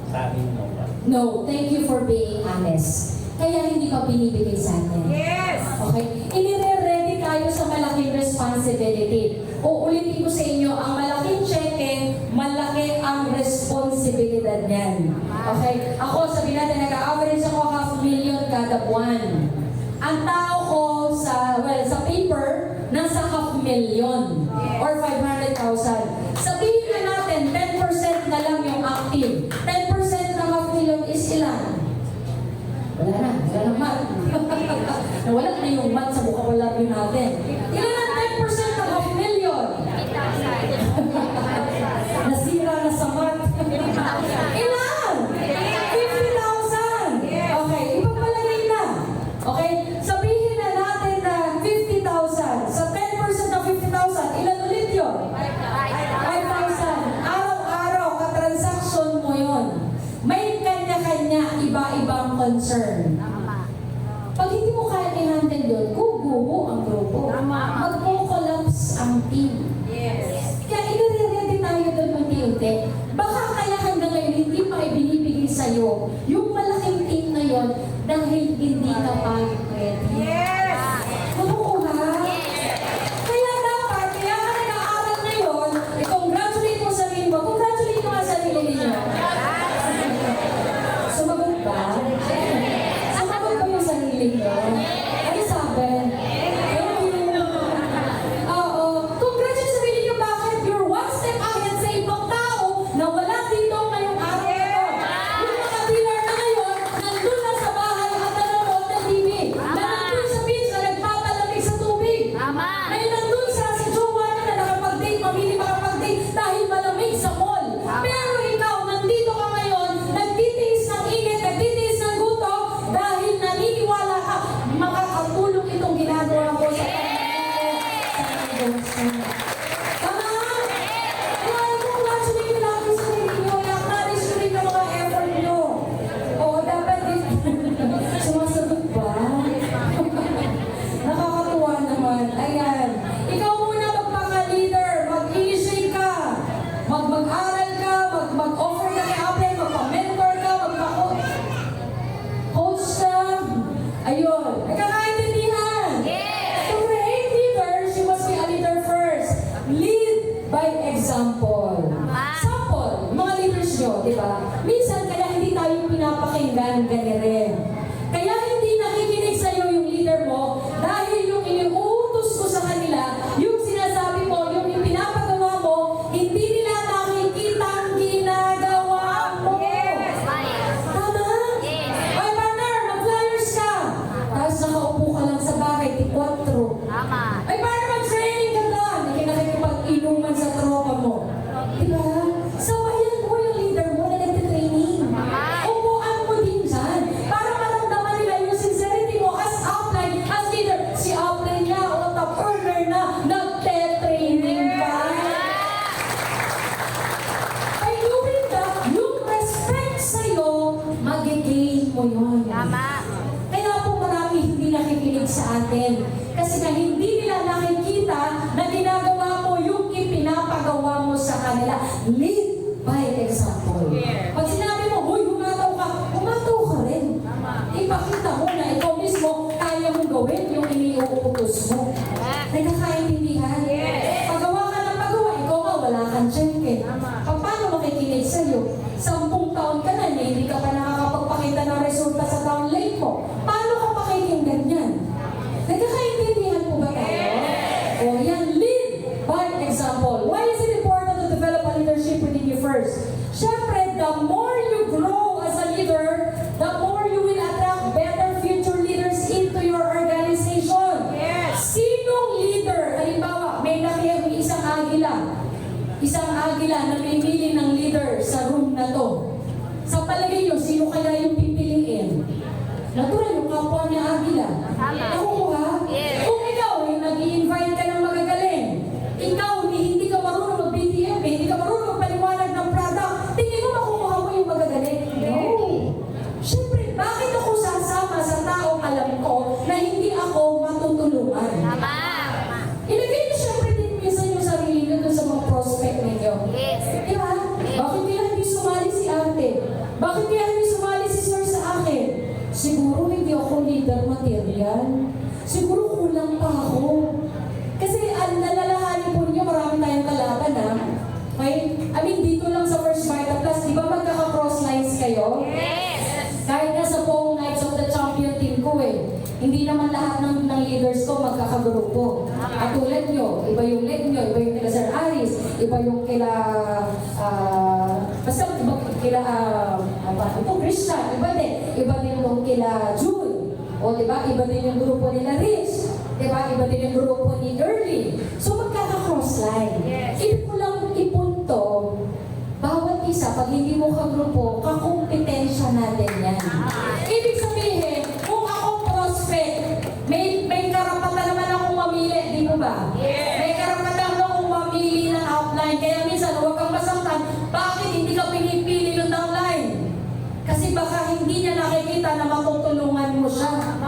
Sa akin, no. No, thank you for being honest. Kaya hindi pa binibigay sa atin. Yes! Okay? Inire-ready tayo sa malaking responsibility. Uulitin ko sa inyo, ang malaking cheque, malaki ang responsibilidad niyan. Okay? Ako, sabi natin, nag-average ako 500,000 kada buwan. Ang tao ko sa paper, nasa 500,000 or 500,000. Sabihin na natin, 10% na lang yung active. 10% ng 500,000 is ilan? Wala na math. Nawala na yung math sa vocabulary natin. Ilan ang 10% ng 500,000? Nasira na sa math. Ilan? 50,000. Okay, ipagpalagay na. Okay, sabihin na natin na 50,000. Sa 10% ng 50,000, ilan ulit yun? 5,000. Araw-araw, katransaksyon mo yun. May kanya-kanya, iba-ibang concern. Pag hindi mo kaya i-handle yun, guguho ang grupo. Magpo-collapse ang team. Kaya i-ready tayo doon unti-unti. Baka kaya hanggang ngayon hindi pa ibinibigay sa'yo yung malaking team na yun dahil hindi ka pa ready. Totoo ha? Kaya dapat, kaya ka nag-aaral ngayon, i-congratulate mo sarili mo. Congratulate mo nga sarili ninyo. Sumagot ba? Sumagot ba yung sarili nyo? Ano sabi? Oo. Congratulate sa sarili nyo. Bakit? You're one step ahead sa ibang tao na wala dito ngayong araw na to. Yung mga dealer na ngayon, nandun na sa bahay. Tama! Kaya congratulate nyo lagi sa sarili nyo. I-acknowledge nyo rin ang mga effort nyo. Oo, dapat din. Sumasagot ba? Nakakatuwa naman. Ayan. Ikaw muna magpaka-leader. Mag-initiate ka. Mag-aral ka. Mag-offer ka kay Apple. Magpa-mentor ka. Magpa-coach ka. Ayun. Nagkakaintindihan. To create leaders, you must be a leader first. Lead by example. Sample, mga leaders nyo, di ba? Minsan kaya hindi tayo pinapakinggan, gani rin. Kaya hindi nakikinig sa'yo yung leader mo dahil yung iniuutos ko sa kanila, yung sinasabi mo, yung pinapagawa mo, hindi nila nakikita ang ginagawa mo. Tama? Ay, partner, mag-flyers ka. Tapos nakaupo ka lang sa bahay, tikwatro. Ay, paano mag-training ka doon? Hindi ka nakikipag-inuman sa tropa mo. Diba? Sabayan mo yung leader mo na nagtitraining. Upuan mo din dyan. Para maramdaman nila yung sincerity mo as upline, as leader. Si upline niya o top earner na nagtitraining ka. By doing that, yung respect sa'yo, magigain mo yun. Kaya po marami hindi nakikinig sa atin. Kasi na hindi nila nakikita na ginagawa mo yung ipinapagawa mo sa kanila. Lead by example. Pag sinabi mo, huy, humataw ka rin. Ipakita mo na ikaw mismo kaya mong gawin yung iniuutos mo. Nagkakaintindihan? Pagawa ka ng pagawa, ikaw nga wala kang check-in. Paano makikinig sa'yo? 10 taon ka na, hindi ka pa nakakapagpakita ng resulta sa downline mo. Paano ka pakikinggan yan? Nagkakaintindihan po ba tayo? O yan, lead by example. Why is it important to develop a leadership within you first? Siyempre, the more you grow as a leader, the more you will attract better future leaders into your organization. Sinong leader? Halimbawa, may nakiyag isang agila. Isang agila na pipili ng leader sa room na to. Sa palagay nyo, sino kaya yung pipiliin? Natural, yung kapwa niya agila. Nakukuha? Kung ikaw ay nag-i-invite ka ng magagaling, ikaw hindi ka marunong mag-BTM, hindi ka marunong magpaliwanag ng product, tingin mo makukuha mo yung magagaling? No. Siyempre, bakit ako sasama sa taong alam ko na hindi ako matutulungan? Ilagay niyo siyempre din minsan yung sarili niyo dun sa mga prospect ninyo. Diba? Bakit kaya hindi sumali si ate? Bakit kaya hindi sumali si sir sa akin? Siguro hindi ako leader material. Siguro kulang pa ako. Kasi nalalahanin po niyo, marami tayong kalaban ha. Okay? I mean, dito lang sa First Vita Plus, di ba magkaka-cross lines kayo? Kahit nga sa buong Knights of the Champion team ko hindi naman lahat ng leaders ko magkakagrupo. At tulad nyo, iba yung lead nyo, iba yung kila Sir Aris, iba yung kila, basta iba kila, ito Christian, iba din yung kila June. O diba, iba din yung grupo nila Rich. Diba, iba din yung grupo ni Early. So magkaka-cross line. Ibig ko lang ipunto, bawat isa, pag hindi mo kagrupo, kakumpetensya natin yan. Ibig sabihin, kung ako prospect, may karapatan naman akong mamili, di mo ba? May karapatan akong mamili ng outline. Kaya minsan, huwag kang masaktan, bakit hindi ka pinipili ng downline? Kasi baka hindi niya nakikita na matutulungan mo siya.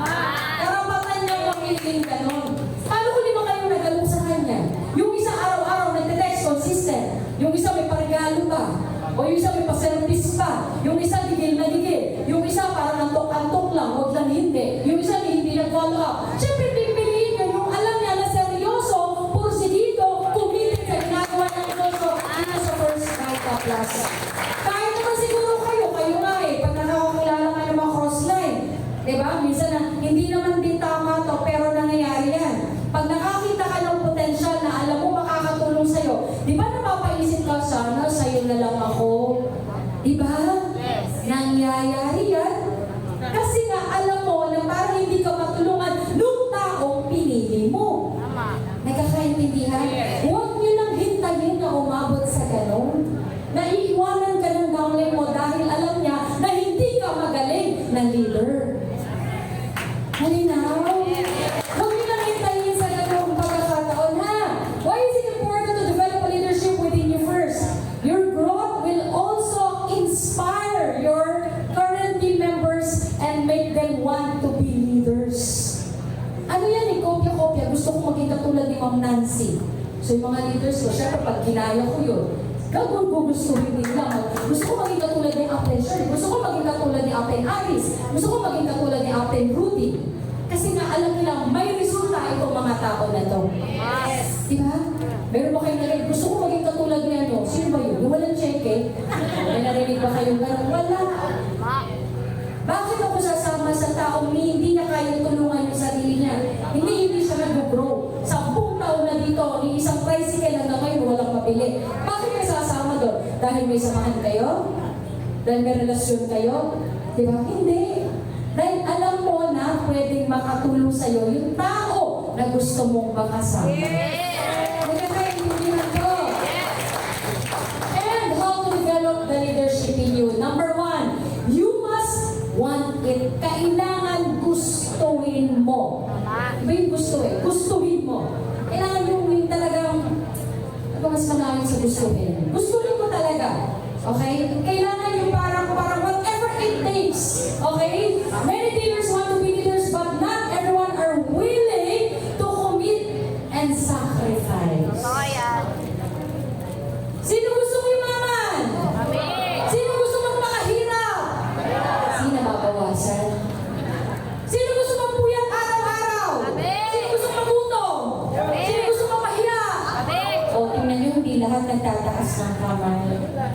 Karapatan niya mamili ganon. Paano kung di ba kayo nagalo sa kanya? Yung isa araw-araw nagte-text consistent. Yung isa may parigalo pa. O yung isa may pa-service pa. Yung isa gigil na gigil. Yung isa parang antok-antok lang, huwag lang hindi. Yung isa hindi nag-follow up. Siyempre, pipiliin niyo yung alam niya na seryoso, porsigido, kumilit sa ginagawa ng negosyo dito sa First Vita Plus. Kahit naman siguro kayo nga pag nakakakilala ka ng mga crossline. Diba? Minsan na, hindi naman din tama to, pero nangyayari yan. Pag nakakita ka ng potensyal na alam mo makakatulong sa'yo, di ba napapaisip ka, sana sa'yo na lang ako? Di ba? Nangyayari yan. Kasi nga alam mo na parang hindi ka matulungan nung taong pinili mo. Nagkakaintindihan? Huwag niyo nang hintayin na umabot sa ganon. Naiiwanan ka ng downline mo dahil alam niya na hindi ka magaling na leader. Halinaw? Huwag niyo nang hintayin sa ganong pagkakataon ha. So yung mga leaders ko, syempre pag ginaya ko yun, gagawin ko gustuhin nila. Gusto ko maging katulad ni Apen Shirley. Gusto ko maging katulad ni Apen Alice. Gusto ko maging katulad ni Apen Rudy. Kasi nga alam nila, may resulta itong mga tao na to. Diba? Meron ba kayong narinig? Gusto ko maging katulad ni ano? Sino ba yun? Yung walang cheque? May narinig ba kayong gano'n? Wala. Bakit ako sasama sa taong hindi na kayang tulungan yung sarili niya? Hindi siya nag-grow. 10 taon na dito, ni isang tricycle hanggang ngayon walang mabili. Bakit kayo sasama doon? Dahil may samahan kayo? Dahil may relasyon kayo? Diba? Hindi. Dahil alam mo na pwedeng makatulong sa'yo yung tao na gusto mong makasama. Nagkakaintindihan ko. And how to develop the leadership in you. Number 1, you must want it. Kailangan gustuhin mo. Iba yung gusto eh. Gustuhin mo. Kailangan yung talagang ano mas malalim sa gustuhin. Gustuhin mo talaga. Okay? Kailangan yung parang whatever it takes. Okay? Many leaders want to be leaders but not everyone are willing to commit and sacrifice. Sino gusto mo yumaman? Sino gusto magpakahirap? Sino babawasan? Sino gusto magpuyat araw-araw? Sino gusto magutom? Sino gusto mapahiya? O, tingnan nyo, hindi lahat nagtataas ng kamay.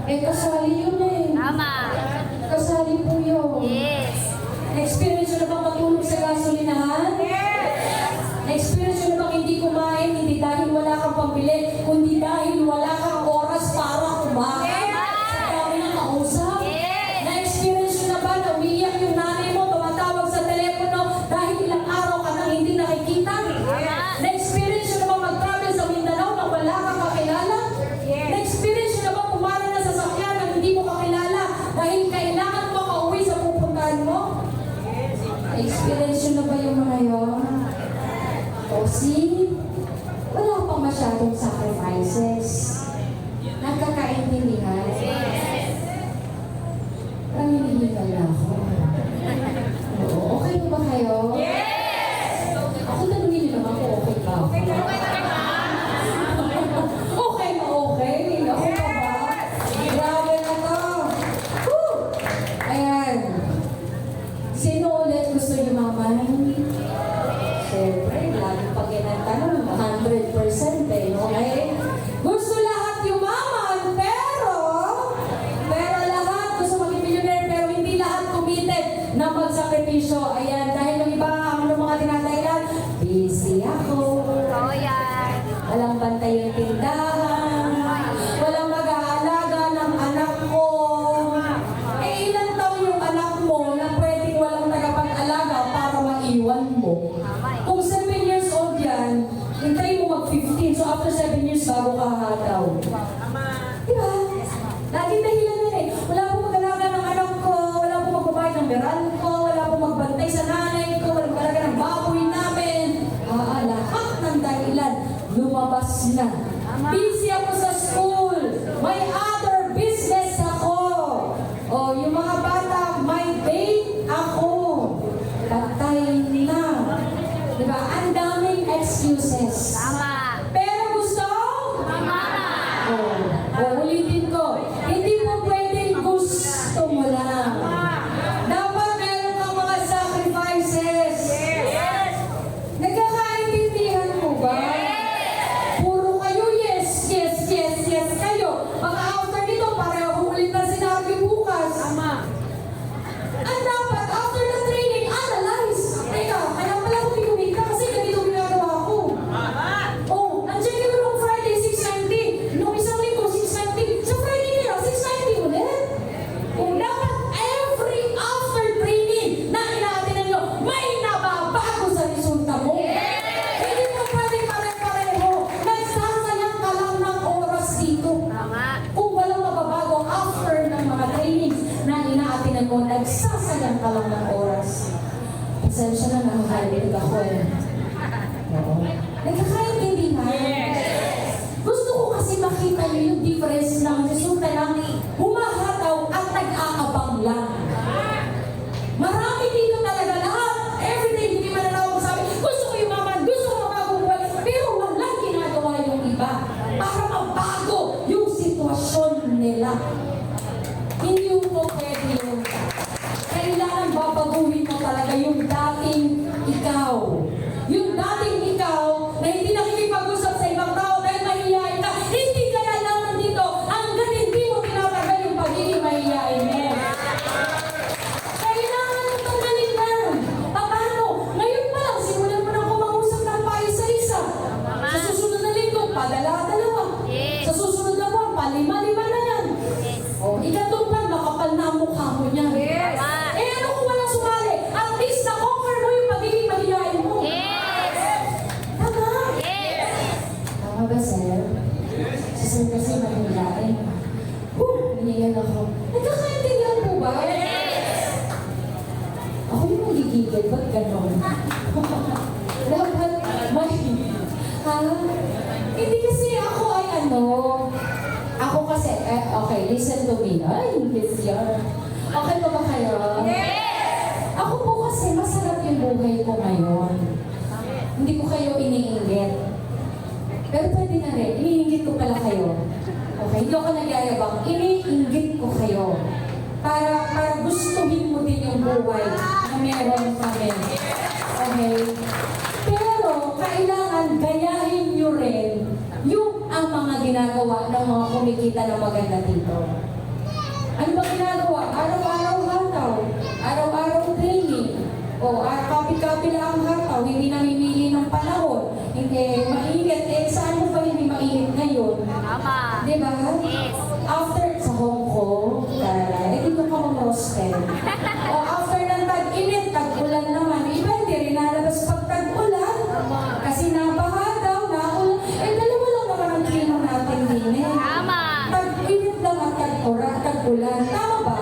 Eh, kasali yun eh. Kasali po yun. Na-experience nyo na bang matulog sa gasolinahan? Na-experience nyo na bang hindi kumain, hindi dahil wala kang pambili, kundi dahil wala kang oras para kumain? Sa dami ng kausap? Na-experience nyo na ba na umiiyak yung nanay mo, tumatawag sa telepono dahil ilang araw ka nang hindi nakikita? Na-experience nyo na ba mag-travel sa Mindanao na wala kang kakilala? Na-experience nyo na ba pumarin na sasakyan na hindi mo kakilala dahil kailangan mo makauwi sa pupuntahan mo? Na-experience nyo na ba yung mga yun? O see, wala pang masyadong sacrifices. Nagkakaintindihan. Parang hinihingal na ako. Oo, okay po ba kayo? Ako tanongin niyo naman kung okay ba ako. Okay na okay. Ako pa ba? Grabe na to. Woo! Ayan. Sino ulit gusto yumaman? Siyempre, lagi pag ginatanong, 100% eh, okay? Gusto lahat yumaman, pero lahat gusto maging millionaire, pero hindi lahat committed na magsakripisyo. Ayan, dahil yung iba, ano mga tinataylan, busy ako. Walang bantay yung tindahan. Walang mag-aalaga ng anak ko. Eh, ilan taon yung anak mo na pwedeng walang tagapag-alaga para maiwan mo? Kung 7 years old yan, hintayin mo mag-15. So after 7 years, bago ka hataw. Diba? Laging dahilan yun eh. Wala po mag-alaga ng anak ko, wala po magbabayad ng beral ko, wala po magbantay sa nanay ko, wala mag-alaga ng baboy namin. Lahat ng dahilan, lumabas na. Busy ako sa school. May other business ako. O, yung mga bata, may date ako. Patay na. Diba? Ang daming excuses. Pero gusto? Ulitin ko. Hindi mo pwedeng gusto mo lang. Dapat meron kang mga sacrifices. Nagkakaintindihan mo ba? Puro kayo yes kayo. Pag-after nito, pareho ulit na sinabi bukas. Ang dapat, after the training, analyze. Teka, kaya pala ko pinumita kasi ganito ginagawa ko. Oh, nandiyan ka nung Friday, 6:90. Nung isang linggo, 6:90. Sa Friday nila, 6:90 ulit. Kung dapat, every after training na inaatinan nyo, may nababago sa resulta mo. Hindi mo pwede pare-pareho. Nagsasayang ka lang ng oras dito. Kung walang mababago after ng mga trainings na inaatinan mo, nagsasayang ka lang ng oras. Pasensya na, nakakalimutan ako eh. Oo. Nagkakaintindihan. Gusto ko kasi makita niyo yung difference ng resulta ng humahataw at nag-aabang lang. Marami dito talaga lahat. Everyday, hindi mananawag sa amin. Gusto ko yumaman, gusto ko magbago buhay. Pero walang ginagawa yung iba. Hindi mo pwede yun. Kailangan babaguhin mo talaga yung dating ikaw. Yung dating ikaw na hindi nakikipag-usap sa ibang tao dahil mahihayin ka. Hindi ka na lang nandito hanggang hindi mo tinatagal yung pagiging mahihayin mo. Kailangan mo tanggalin na. Paano? Ngayon pa lang, simulan mo na kumangusap ng paisa-isa. Sa susunod na linggo, padala-dalawa. Sa susunod na buwan, palima-lima na yan. O, ikatong plan, makapal na ang mukha mo niya. Eh, ano kung walang sumali? At least na-conquer mo yung pagiging mahihayin mo. Tama? Tama ba, sir? Sir kasi mahihayin. Hiniyan ako. Nagkakaintindihan po ba? Ako yung magigigil, ba't gano'n? Dapat may... Ha? Hindi kasi ako ay ano... Ako kasi, okay, listen to me. Ay, this year. Okay pa ba kayo? Ako po kasi, masarap yung buhay ko ngayon. Hindi ko kayo iniinggit. Pero pwede na rin, iniinggit ko pala kayo. Okay, hindi ako nagyayabang. Iniinggit ko kayo. Para gustuhin mo din yung buhay na meron kami. Okay? Pero, kailangan gayahin nyo rin yung ang mga ginagawa ng mga kumikita ng maganda dito. Ano ba ginagawa? Araw-araw hataw. Araw-araw training. O, copy-copy lang ang hataw. Hindi namimili ng panahon. Hindi mainit. Eh, saan mo ba hindi mainit ngayon? Tama. Diba? Yes. After sa Hong Kong, dito ka mag-hostel. O after ng tag-init, tag-ulan naman, iba hindi rin nalabas pag tag-ulan. Kasi nabaha daw, naulan. Eh, dalawa lang naman ang klima natin din eh. Tama. Tag-init lang at tag-ulan. Tama ba?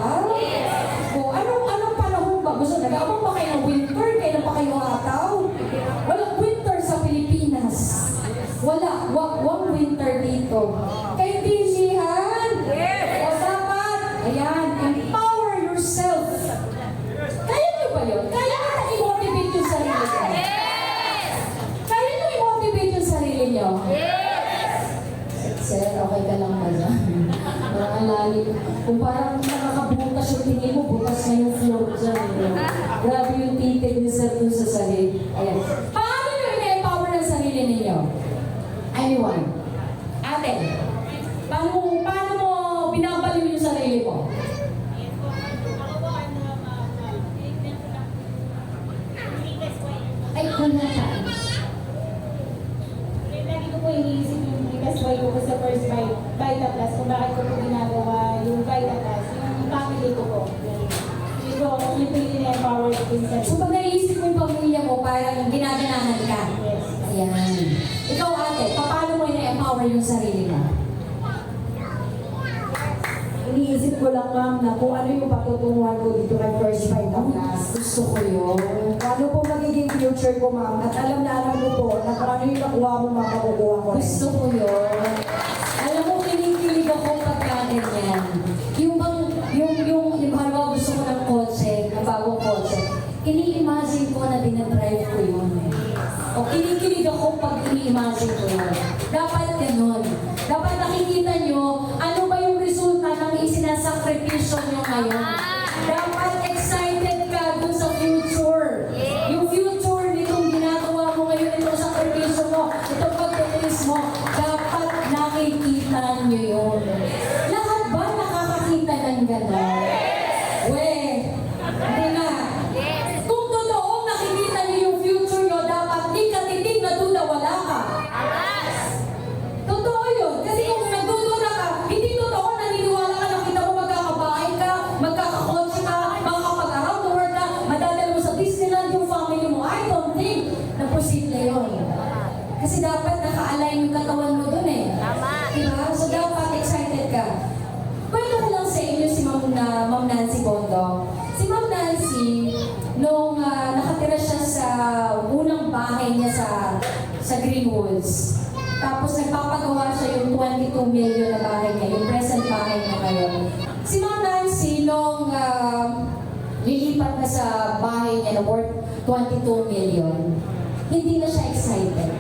O anong panahon ba? Gusto nag-aabang pa kayo ng winter? Kailan pa kayo hataw? Walang winter sa Pilipinas. Wag winter dito. Kay Dijihan! O dapat, ayan, empower yourself. Kaya nyo ba yun? Kaya nyo na i-motivate yung sarili nyo? Kaya nyo i-motivate yung sarili nyo? Sir, okay ka lang ba dyan? Parang lalim. Kung parang nakakabutas yung tingin mo, butas na yung floor dyan. Grabe yung titig ni Sir dun sa sarili. Ayan. Paano nyo i-empower ang sarili ninyo? Anyone? Ate, paano mo binabaliw yung sarili mo? Ay, wala ka. Lagi ko po iniisip yung biggest why ko sa first Vita Plus, kung bakit ko po ginagawa yung Vita Plus, yung family ko po. Yun po, yun po yung empower ko yung sarili. So pag naisip mo yung pamilya mo, parang ginaganahan ka. Yes. Ayan. Ikaw ate, paano mo na-empower yung sarili mo? Iniisip ko lang, ma'am, na kung ano yung patutunguhan ko dito kay First Vita Plus. Gusto ko yun. Ano po magiging future ko, ma'am? At alam ko po na kung ano yung nakuha mo, ma'am, makukuha ko rin. Gusto ko yun. Alam mo, kinikilig ako pagka ganyan. Yung halimbawa gusto ko ng kotse, ng bagong kotse, ini-imagine ko na dinadrive ko yun. O kinikilig ako pag ini-imagine ko yun. Dapat ganun. Dapat nakikita nyo, ano ba yung resulta ng isinasakripisyo nyo ngayon. Dapat excited ka dun sa future. Yung future nitong ginagawa mo ngayon, itong sakripisyo mo, itong pagtitiis mo, dapat nakikita nyo yun. Lahat ba nakakakita ng gano'n? Hindi na. Kung totoo nakikita nyo yung future nyo, dapat di ka titig na duda, wala ka. Totoo yun. Kasi kung nagdududa ka, hindi totoo, naniniwala ka, nakita mo magkakabahay ka, magkakakotse ka, makakapag-around the world ka, madadala mo sa Disneyland yung family mo. I don't think na posible yun. Kasi dapat naka-align yung katawan mo dun eh. Diba? So dapat excited ka. Kwento ko lang sa inyo si Ma'am Nancy Bondo. Si Ma'am Nancy, nung nakatira siya sa unang bahay niya sa Greenwoods, tapos nagpapagawa siya yung 22 million na bahay niya, yung present bahay niya ngayon. Si Ma'am Nancy, nung lilipat na sa bahay niya na worth 22 million, hindi na siya excited.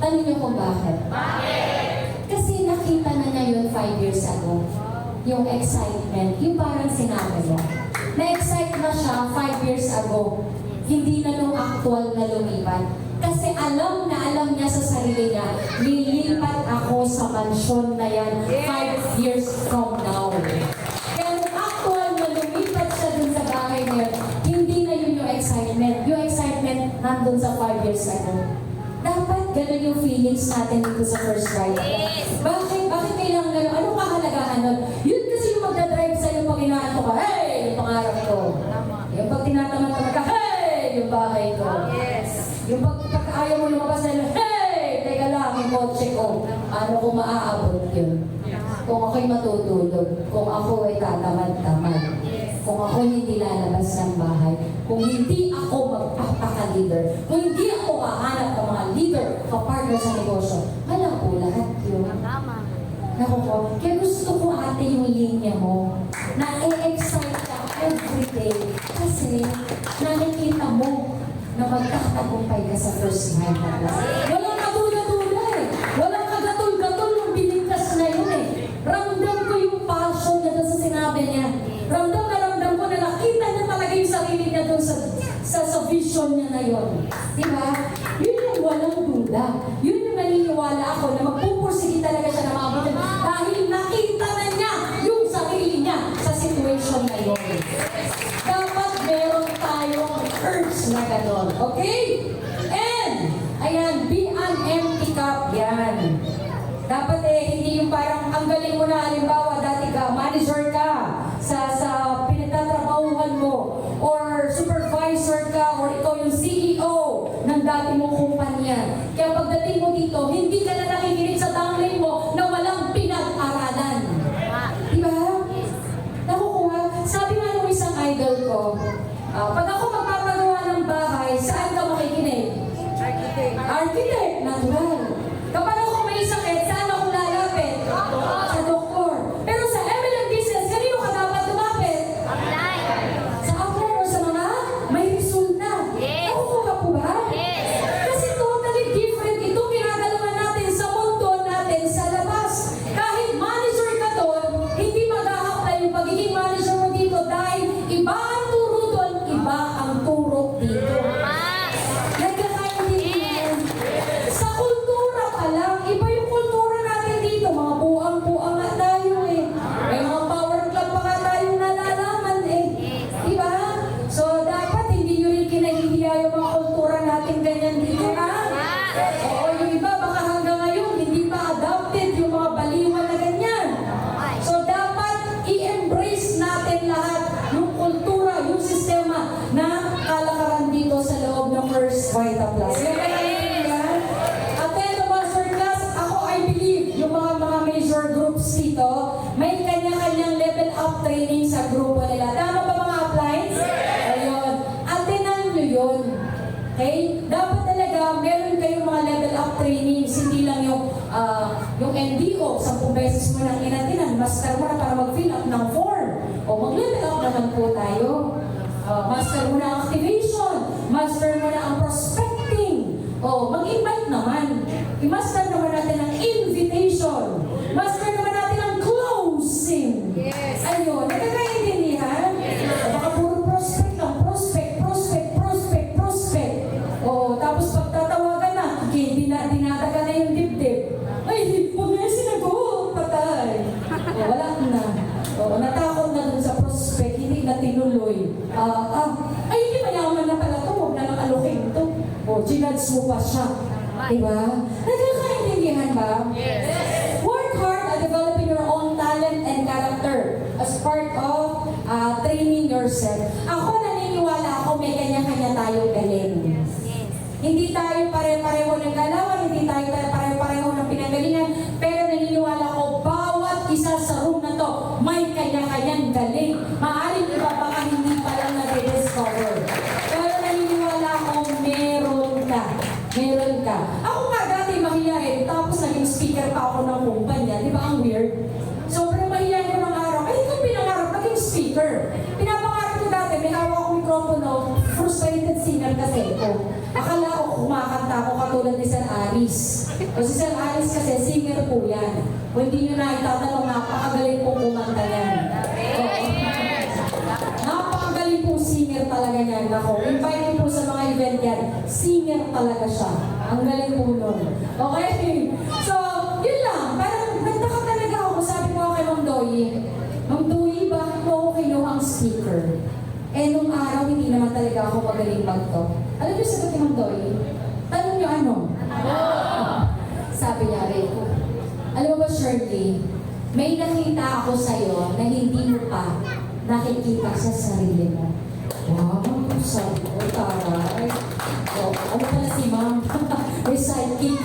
Tanong niyo kung bakit? Kasi nakita na niya yun 5 years ago. yung excitement, yung parang sinabi mo. Na-excite na siya 5 years ago. Hindi na nung actual na lumipat. Kasi alam niya sa sarili niya, lilipat ako sa mansyon na yan 5 years from now. Kaya nung actual na lumipat siya dun sa bahay na yun, hindi na yun yung excitement. Yung excitement nandun sa 5 years ago. Dapat ganun yung feelings natin dito sa First Ride. Bakit kailangan ganun? Anong kahalagahan nun? Yun kasi yung magdadrive sa'yo pag inaanto ka, hey! Yung pangarap ko. Yung pag tinatamad-tamad ka, hey! Yung bahay ko. Yung pag ayaw mo lumabas na, hey! Teka lang, yung kotse ko. Ano ko maaabot yun? Kung ako'y matutulog, kung ako ay tatamad-tamad, kung ako hindi lalabas ng bahay, kung hindi ako magpapaka-leader, kung hindi ako kahanap ng mga leader, kapartner sa negosyo, wala po lahat yun. Naku po, kaya gusto ko ate yung linya mo, na e-excite ka everyday, kasi nakikita mo na magkakatagumpay ka sa First Ride na class. Walang katulad-tulad eh. Walang kagatul-gatul nung binigkas na yun eh. Ramdam ko yung passion na doon sa sinabi niya. Ramdam ko na nakita niya talaga yung sarili niya doon sa vision niya na yun. Diba? Yun yung walang duda. Yun yung naniniwala ako na magpupursige talaga siya na mabutin dahil nakita na niya yung sarili niya sa situation na yun. Dapat meron tayong urge na gano'n. Okay? And, ayan, be an empty cup. Yan. Dapat hindi yung parang ang galing mo na, halimbawa, dati ka, manager ka sa pinagtatrabahuhan mo, or supervisor ka, or ikaw yung CEO ng dati mong kumpanya. Kaya pagdating mo dito, hindi ka na nakikinig sa tangling mo na walang pinag-aralan. Diba? Nakukuha. Sabi nga nung isang idol ko, pag ako magpapagawa ng bahay, saan ka makikinig? Architect. Natural. Kapag ako may sakit, saan ako lalapit? Sa doktor. Pero sa MLM business, kanino ka dapat lumapit? Sa upline or sa mga may resulta. Nakukuha po ba? Kasi totally different itong ginagalawan natin sa mundo natin sa labas. Kahit manager ka doon, hindi mag-a-apply yung pagiging manager mo dito dahil iba ang turo doon, iba ang turo dito. Nagkakaintindihan. Sa kultura pa lang, iba yung kultura natin dito. Mga buang-buang nga tayo eh. May mga power club pa nga tayong nalalaman eh. Diba? So, dapat hindi nyo rin kinahihiya yung mga kultura natin ganyan dito ha? Oo, yung iba baka hanggang ngayon hindi pa adopted yung mga baliwan na ganyan. So, dapat i-embrace natin lahat yung kultura, yung sistema na kalakaran dito sa loob ng First Vita Plus. Attend the masterclass. Ako, I believe, yung mga major groups dito, may kanya-kanyang level up training sa grupo nila. Tama ba mga uplines? Ayun. Attendan nyo yun. Okay? Dapat talaga, meron kayong mga level up trainings, hindi lang yung NDO, 10 beses mo nang inatinan, master mo na para mag-fill up ng form. O mag-level up naman po tayo. Master mo na ang activation, master mo na ang prospecting. O, mag-invite naman. I-master naman natin ang invitation. Master naman natin ang closing. Ayun, nagkakaintindihan? Baka puro prospect lang. Prospect. O, tapos pagtatawagan na, dinadaga na yung dibdib. Ay, huwag na yung sinagot, patay. O, wala na. O, natakot na dun sa prospect, hindi na tinuloy. Ay, hindi mayaman na pala to, huwag na lang alokin to. O, ginudge mo pa siya. Diba? Nagkakaintindihan ba? Work hard at developing your own talent and character as part of training yourself. Ako naniniwala ako may kanya-kanya tayong galing. Hindi tayo pare-pareho ng galawan, hindi tayo pare-pareho ng pinagalingan, pero naniniwala ko bawat isa sa room na to may kanya-kanyang galing. Maaaring iba baka hindi pa lang na-discover. Pero naniniwala ko meron ka. Ako nga dati mahiyain, tapos naging speaker pa ako ng kumpanya. Di ba ang weird? Sobrang mahiyain ko ng araw. Ay, ito pinangarap, naging speaker. Pinapangarap ko dati, may hawak akong mikropono, frustrated singer kasi ko. Akala ko kumakanta ako katulad ni Sir Aris. O si Sir Alice kasi, singer po yan. Kung hindi nyo na itatanong, napakagaling po kumanta yan. Oo. Napakagaling po singer talaga yan. Ako, invite niyo po sa mga event yan. Singer talaga siya. Ang galing po nun. Okay? So, yun lang. Parang nagtaka talaga ako. Sabi ko kay Ma'am Doyi, Ma'am Doyi, bakit mo ako kinuhang speaker? Eh, nung araw, hindi naman talaga ako magaling mag-talk. Alam niyo sagot ni Ma'am Doyi? Tanong niyo ano? Sabi niya, Rico, alam mo ba, Shirley, may nakita ako sa'yo na hindi mo pa nakikita sa sarili mo. Wow, sabi ko, taray. Ano pala si Ma'am? May sidekick.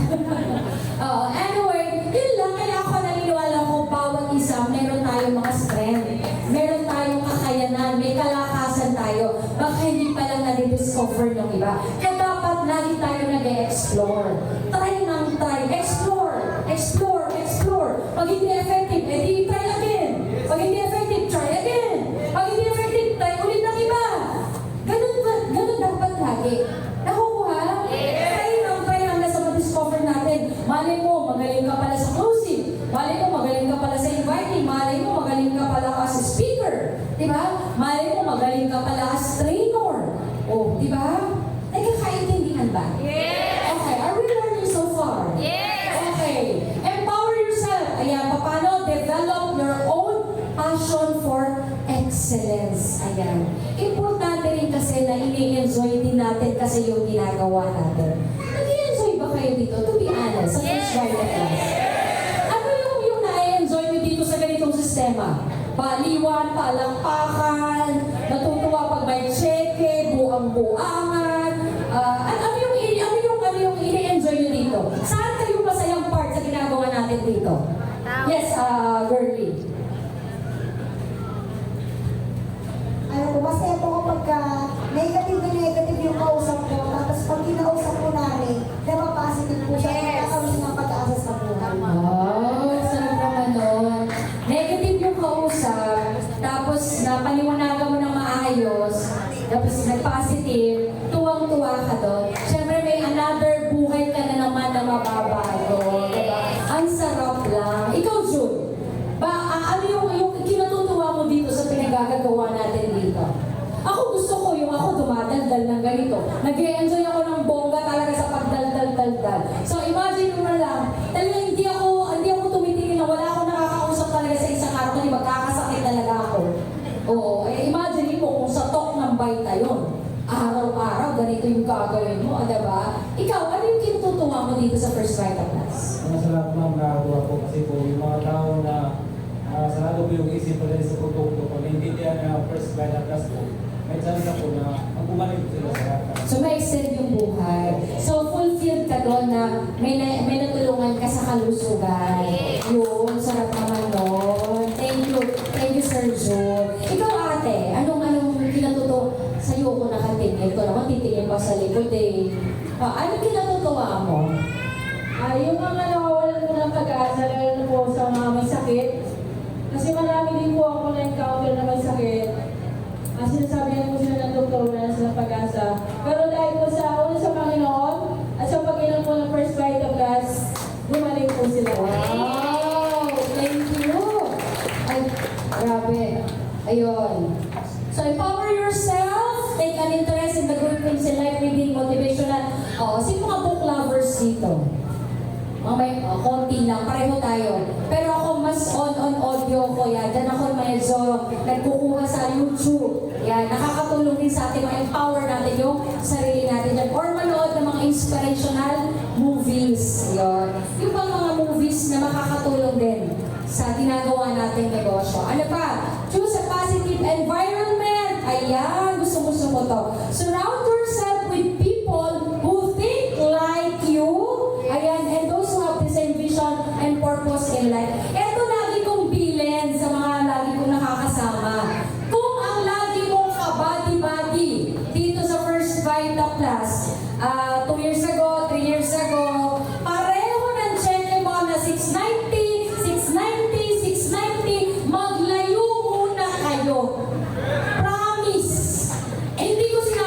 Anyway, yun lang. Kaya ako naniniwala ko, bawat isa, meron tayong mga strength. Meron tayong kakayanan. May kalakasan tayo. Baka hindi pa lang na-discover ng iba. Kaya dapat lagi tayo nag-explore. Try nang try. Explore. Explore. Explore. Pag hindi effective, edi try again. Pag hindi effective, try again. Pag hindi effective, try ulit ng iba. Ganun dapat lagi. Nakukuha? Try nang try hanggang sa ma-discover natin. Malay mo, magaling ka pala sa closing. Malay mo, magaling ka pala sa inviting. Malay mo, magaling ka pala as a speaker. Diba? Malay mo, magaling ka pala as trainer. Oh, diba? Nagkakaintindihan ba? Yes! Okay, are we learning so far? Yes! Okay. Empower yourself. Ayan, paano? Develop your own passion for excellence. Ayan. Importante rin kasi na ini-enjoy din natin kasi yung ginagawa natin. Nag-i-enjoy ba kayo dito? To be honest, sa first private class. Ano yung na-enjoy nyo dito sa ganitong sistema? Baliwan, palakpakan, natutuwa pag may cheque, buang-buangan. Ano yung ini-enjoy nyo dito? Saan kayo masayang part sa ginagawa natin dito? Yes, girlie. Ano po, masaya po kapag negative na negative yung kausap ko. Tapos pag kinausap ko namin, positive po siya. Nakakaroon ng pag-asa sa buhay. Oh, sarap naman nun. Negative yung kausap, tapos napaliwanagan mo ng maayos, tapos nag-positive, tuwang-tuwa ka doon. Siyempre may another buhay ka na naman na mababago. Diba? Ang sarap lang. Ikaw, June, ano yung kinatutuwa mo dito sa pinagagagawa natin dito? Ako gusto ko yung ako dumadaldal ng ganito. Nag-e-enjoy ako ng bongga talaga sa pagdaldal-daldal. So imagine mo na lang, talaga hindi ako tumitingin na wala akong nakakausap talaga sa isang araw kasi magkakasakit talaga ako. Oo, imagine mo kung sa talk ng baita yun. Araw-araw, ganito yung gagawin mo, diba? Ikaw, ano yung kinututuwa mo dito sa First Vita Class? Masarap ma'am nakagawa po kasi po yung mga tao na sarado po yung isip pa rin sa produkto. Pag hindi niya na first Vita Class po, may chance po na bumalik sila sa rata. So may extend yung buhay. So fulfilled ka doon na may natulungan ka sa kalusugan. Yun, sarap naman doon. Thank you Sir June. Ikaw ate, anong kinatuto sa'yo ko nakatingin? Ito naman titingin pa sa likod eh. Anong kinatutuwa mo? Yung mga nawawalan ko ng pag-asa, lalo na po sa mga may sakit. Kasi marami din po ako na-encounter na may sakit. Sinasabihan po sila ng doktor na sa pag-asa. Pero dahil po sa Panginoon at sa pag-inom po ng First Vita Plus, gumaling po sila. Wow! Thank you! Ay, grabe. Ayun. So, empower yourself. Take an interest in the good things in life, reading, motivational. Sino mga book lovers dito? May konti lang, pareho tayo. Pero ako mas on audio ko yan. Diyan ako medyo nagkukuha sa YouTube. Yan, nakakatulong din sa atin, ma-empower natin yung sarili natin dyan. Or manood ng mga inspirational movies. Yun. Yung bang mga movies na makakatulong din sa ginagawa nating negosyo. Ano pa? Choose a positive environment. Ayan, gusto ko to. Surround yourself with people who think like you. Ayan, and those who have the same vision and purpose in life. Ito lagi kong bilin sa mga lagi kong nakakasama. Kung ang lagi mong kabady-body dito sa First Vita Plus, 2 years ago, 3 years ago, pareho ng cheque mo na 690, 690, 690, maglayo muna kayo. Promise. Hindi ko sinabi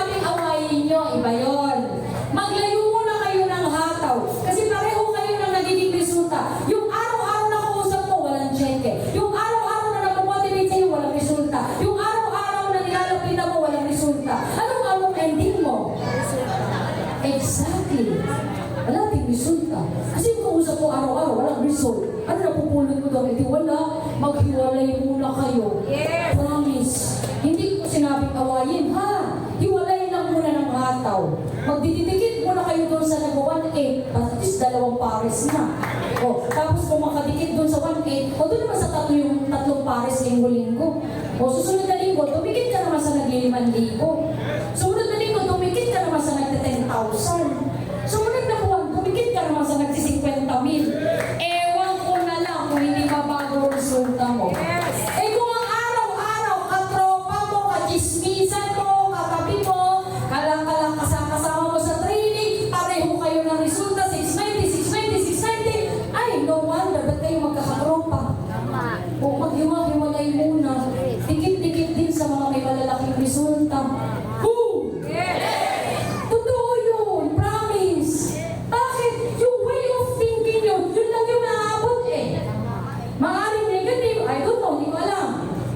araw-araw, walang result. Ano napupulot mo daw? Hindi wala, maghiwalay muna kayo. Yes. Promise. Hindi ko sinabing awayin, ha? Hiwalay lang muna ng hataw. Magdidikit muna kayo doon sa nag-1-8, at least 2 pares na. O, tapos kung makadikit doon sa 1-8, o doon naman sa tatlong pares linggo-linggo. O, susunod na linggo, tumikit ka naman sa nag-5,000. Sumunod na linggo, tumikit ka naman sa nag-10,000. Sumunod na buwan, tumikit ka naman sa nag-50,000. Ewan ko na lang kung hindi mabago ang resulta mo. Eh kung ang araw-araw, katropa mo, kachismisan mo, katabi mo, kalang-kalang kasama mo sa training, pareho kayo ng resulta, 690, 690, 690, ay, no wonder, ba't kayo magkakatropa? O maghiwa-hiwalay muna, dikit-dikit din sa mga may malalaking resulta. Boom! Totoo yun, promise. Bakit? Yung way of thinking yun lang yung naaabot eh. Maaring negative, I don't know, hindi ko alam.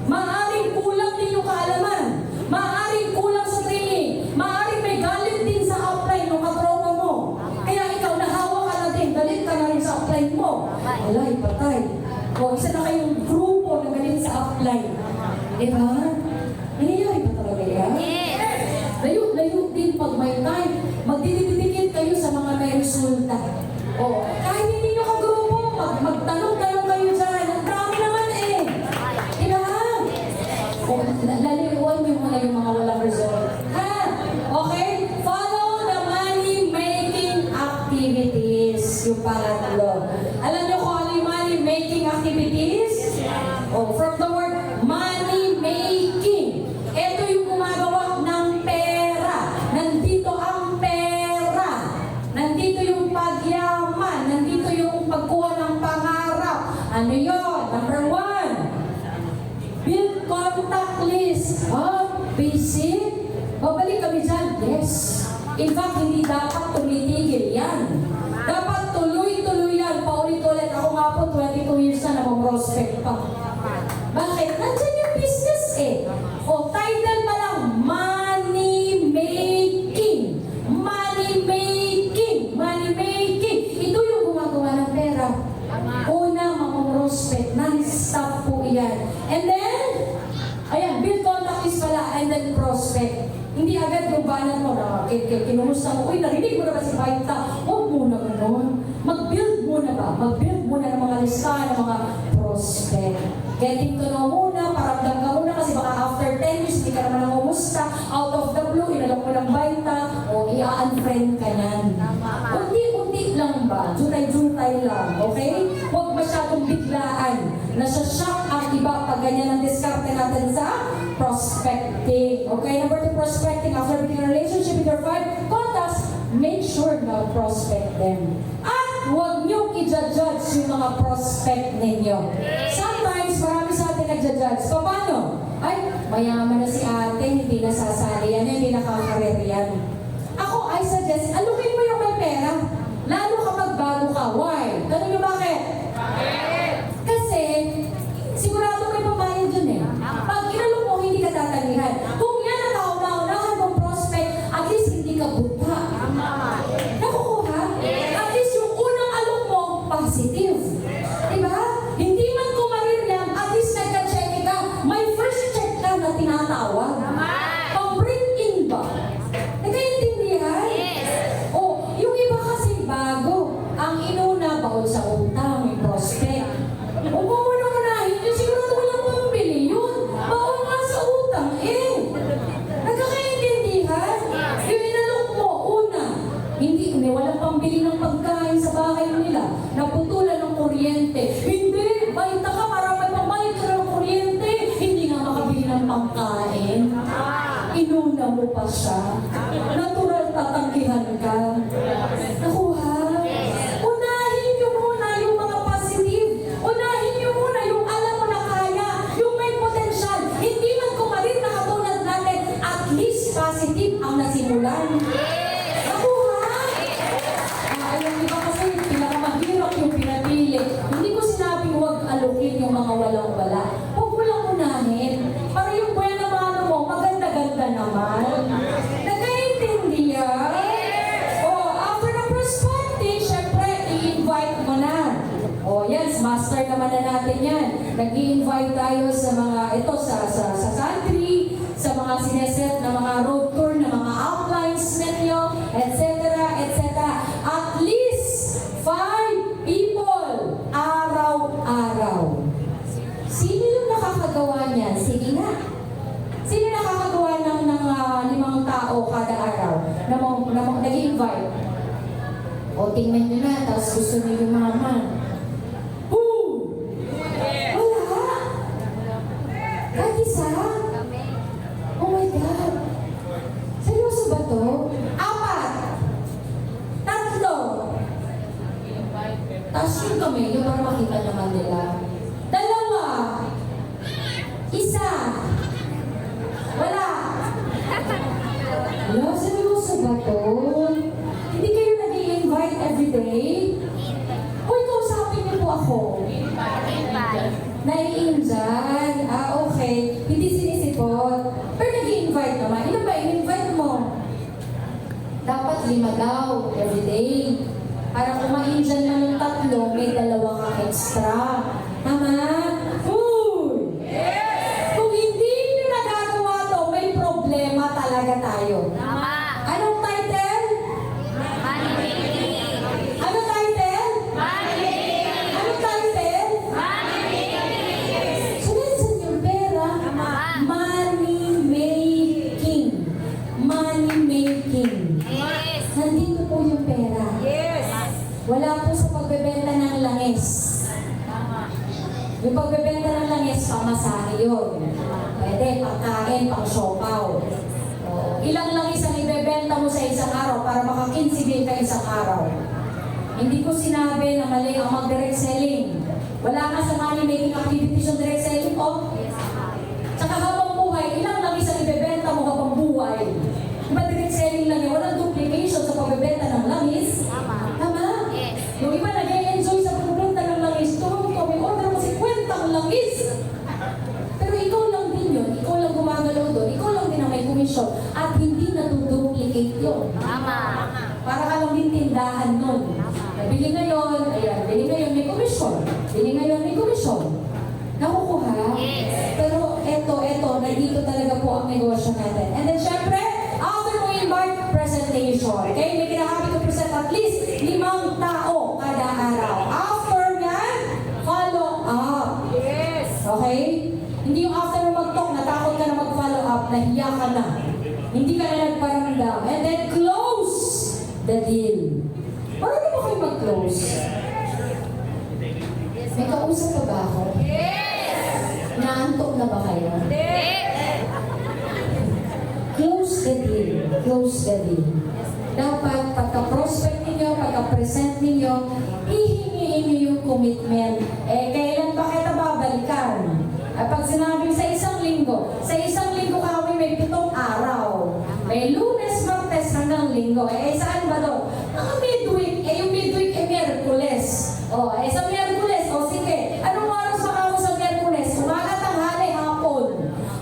Maaring kulang din yung kaalaman. Maaring kulang sa training. Maaring may galit din sa upline ng katropa mo. Kaya ikaw nahawa ka na din, galit ka na rin sa upline mo. Alay, patay. O, isa na kayong grupo na galit sa upline. Diba? Nangyayari ba talaga yan? Layo din pag may time. Magdidikit kayo sa mga may resulta. O, kahit hindi nyo kagrupo, magtanong-tanong kayo dyan. Ang dami naman eh. Diba? O, laliwan nyo muna yung mga walang result. Ha? Okay? Follow the money-making activities. Yung pangatlo. Alam nyo kung ano yung money-making activities? O, from the word money-making. Ito yung gumagawa ng pera. Nandito ang pera. Nandito yung pagyaman. Nandito yung pagkuha ng pangarap. Ano yun? Number 1. Build contact list. Basic. Babalik kami dyan. Yes. In fact, hindi dapat tumitigil yan. Dapat tuloy-tuloy yan. Paulit-ulit. Ako nga po, 22 years na prospect pa. Bakit? Nandiyan yung business eh. O, title pa lang, money-making. Money-making. Money-making. Ito yung gumagawa ng pera. Una, mga prospect. Non-stop po yan. And then, ayan, build contact list pala, and then prospect. Hindi agad yung banat mo na kinumusta mo, uy, narinig mo na ba si Baita? Huwag muna gano'n. Mag-build muna ba? Mag-build muna ng mga lista, ng mga prospect. Getting to know muna, paramdam ka muna kasi baka after 10 years, hindi ka naman nangumusta. Out of the blue, inalok mo ng Baita, o i-unfriend ka yan. Unti-unti lang ba? Jutay-jutay lang, okay? Huwag masyadong biglaan. Nasa-shock ang iba pag ganyan ang diskarte natin sa prospecting. Okay, number 2, prospecting. After beginning a relationship with your 5 contacts, make sure na prospect them. At huwag niyong i-judge yung mga prospect ninyo. Sometimes, marami sa atin nag-judge. So, paano? Ay, mayaman na si ate, hindi nasasali yan, hindi nakakarir yan. Ako, I suggest, alukin mo yung may pera. Lalo kapag bago ka. Why? Tanong niyo bakit? Kasi, sigurado may pabayad dyan eh. Pag inalok mo, hindi ka tatalihan. Kung yan ang kauna-unahan mong prospect, at least hindi ka buta. Nakukuha? At least yung unang alok mo, positive. Diba? Hindi man kumarir yan, at least nagka-check ka. May first check ka na tinatawag. Pang-bring-in ba? Nagkaintindihan? O, yung iba kasi bago. Ang inuna, bawal sa utang, may prospect. O kung muna-unahin, yung siguro walang pambili yun. Bawal nga sa utang eh. Nagkakaintindihan? Yung inalok mo, una, hindi, walang pambili ng pagkain sa bahay nila. Naputulan ng kuryente. Hindi, baita ka para may pambayad ka ng kuryente. Hindi nga makabili ng pangkain. Inuna mo pa siya. Natural tatanggihan ka. Nakuha? Unahin niyo muna yung mga positive. Unahin niyo muna yung alam mo na kaya, yung may potensyal. Hindi man kumalit na katulad natin, at least positive ang nasimulan. Nakuha? Yung iba kasi pinakamahirap yung pinapili. Hindi ko sinabing huwag alukin yung mga walang-wala. Huwag mo lang unahin. Para yung buwan na mano mo, maganda-ganda naman. Nagkaintindihan? O, after ng prospecting, syempre, i-invite mo na. master naman na natin yan. Nag-i-invite tayo sa mga, ito, sa country, sa mga sineset na mga road tour, na mga outlines ninyo, etc., etc. At least 5 people, araw-araw. Sino yung nakakagawa niyan? Sige nga. Sino nakakagawa ng 5 tao kada araw na nag-invite? O, tingnan nyo na, tapos gusto nyo yumaman. Boom! Wala! Kahit isa? Oh my God! Seryoso ba to? 4! 3! Tapos yung kami, yung para makita naman nila. 2! 1! Wala! Wala, seryoso ba to? Hindi kayo nag-i-invite everyday? Uy, kausapin niyo po ako. Nai-indyan? Okay. Hindi sinisipot. Pero nag-i-invite naman. Ilan ba in-invite mo? Dapat 5 daw everyday. Para kung ma-indyan lang yung 3, may 2 kang extra. Tama? Uy! Kung hindi nyo nagagawa to, may problema talaga tayo. Anong title? Anong title? Anong title? Sunod yung pera. Money making. Money making. Nandito po yung pera. Wala po sa pagbebenta ng langis. Yung pagbebenta ng langis, pamasahe yun. Pwede, pagkain, pang siopaw. Ilang langis ang ibebenta mo sa isang araw para maka-15 ka isang araw. Hindi ko sinabi na mali ang mag-direct selling. Wala nga sa money making activities yung direct selling, o? Tsaka habang buhay, ilang langis ang ibebenta mo habang buhay. Diba direct selling lang yun? Walang duplication sa pagbebenta ng langis. Tama? Yung iba nag-enjoy sa pagbebenta ng langis, may order mo 50 langis. Pero ikaw lang din yun, ikaw lang gumagalaw doon, ikaw lang din ang may komisyon at hindi natuduplicate yun. Para ka lang din tindahan nun. Bili ngayon, ayan, bili ngayon may komisyon. Bili ngayon may komisyon. Nakukuha? Pero eto, nandito talaga po ang negosyo natin. And then syempre, after mo invite, presentation. Okay? May kinahabi to present at least 5 tao kada araw. After yan, follow up. Okay? Hindi yung after mo mag-talk, natakot ka na mag-follow up, nahiya ka na. Hindi ka na nagparamdam. And then close the deal. Paano ba kayo mag-close? May kausap pa ba ako? Naantok na ba kayo? Close the deal. Close the deal. Dapat pagka-prospect ninyo, pagka-present ninyo, hihingiin niyo yung commitment. Kailan ba kita babalikan? At pag sinabing sa isang linggo kami may 7 araw. May Lunes, Martes hanggang Linggo. Saan ba doon? Midweek. Yung midweek Miyerkules. Sa Miyerkules, sige. Anong oras ba ako sa Miyerkules? Umaga, tanghali, hapon.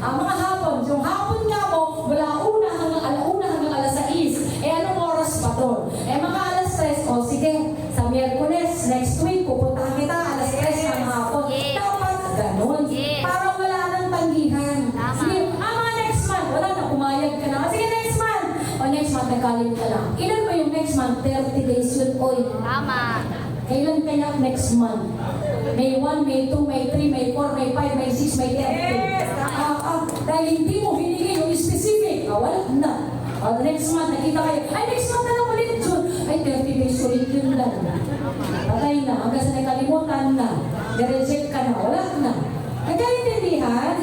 Ang mga hapon, yung hapon nga mo, mula una hanggang alas 6. Anong oras pa doon? Mga alas 3, sige. Sa Miyerkules, next week, pupuntahan kita alas 3 ng hapon. Dapat ganun. Para wala nang tanggihan. Sige, mga next month, wala na, pumayag ka na. Sige, next month. Next month, nagkalim ka lang. Ilan ba yung next month? 30 days yun, oy. Kailan kaya next month? May 1, May 2, May 3, May 4, May 5, May 6, May 30. Dahil hindi mo binigay yung specific, wala na. Next month, nakita kayo, next month na lang ulit, June. 30 days ulit yun lang. Patay na, hanggang sa nakalimutan na. Nireject ka na, wala na. Nagkaintindihan?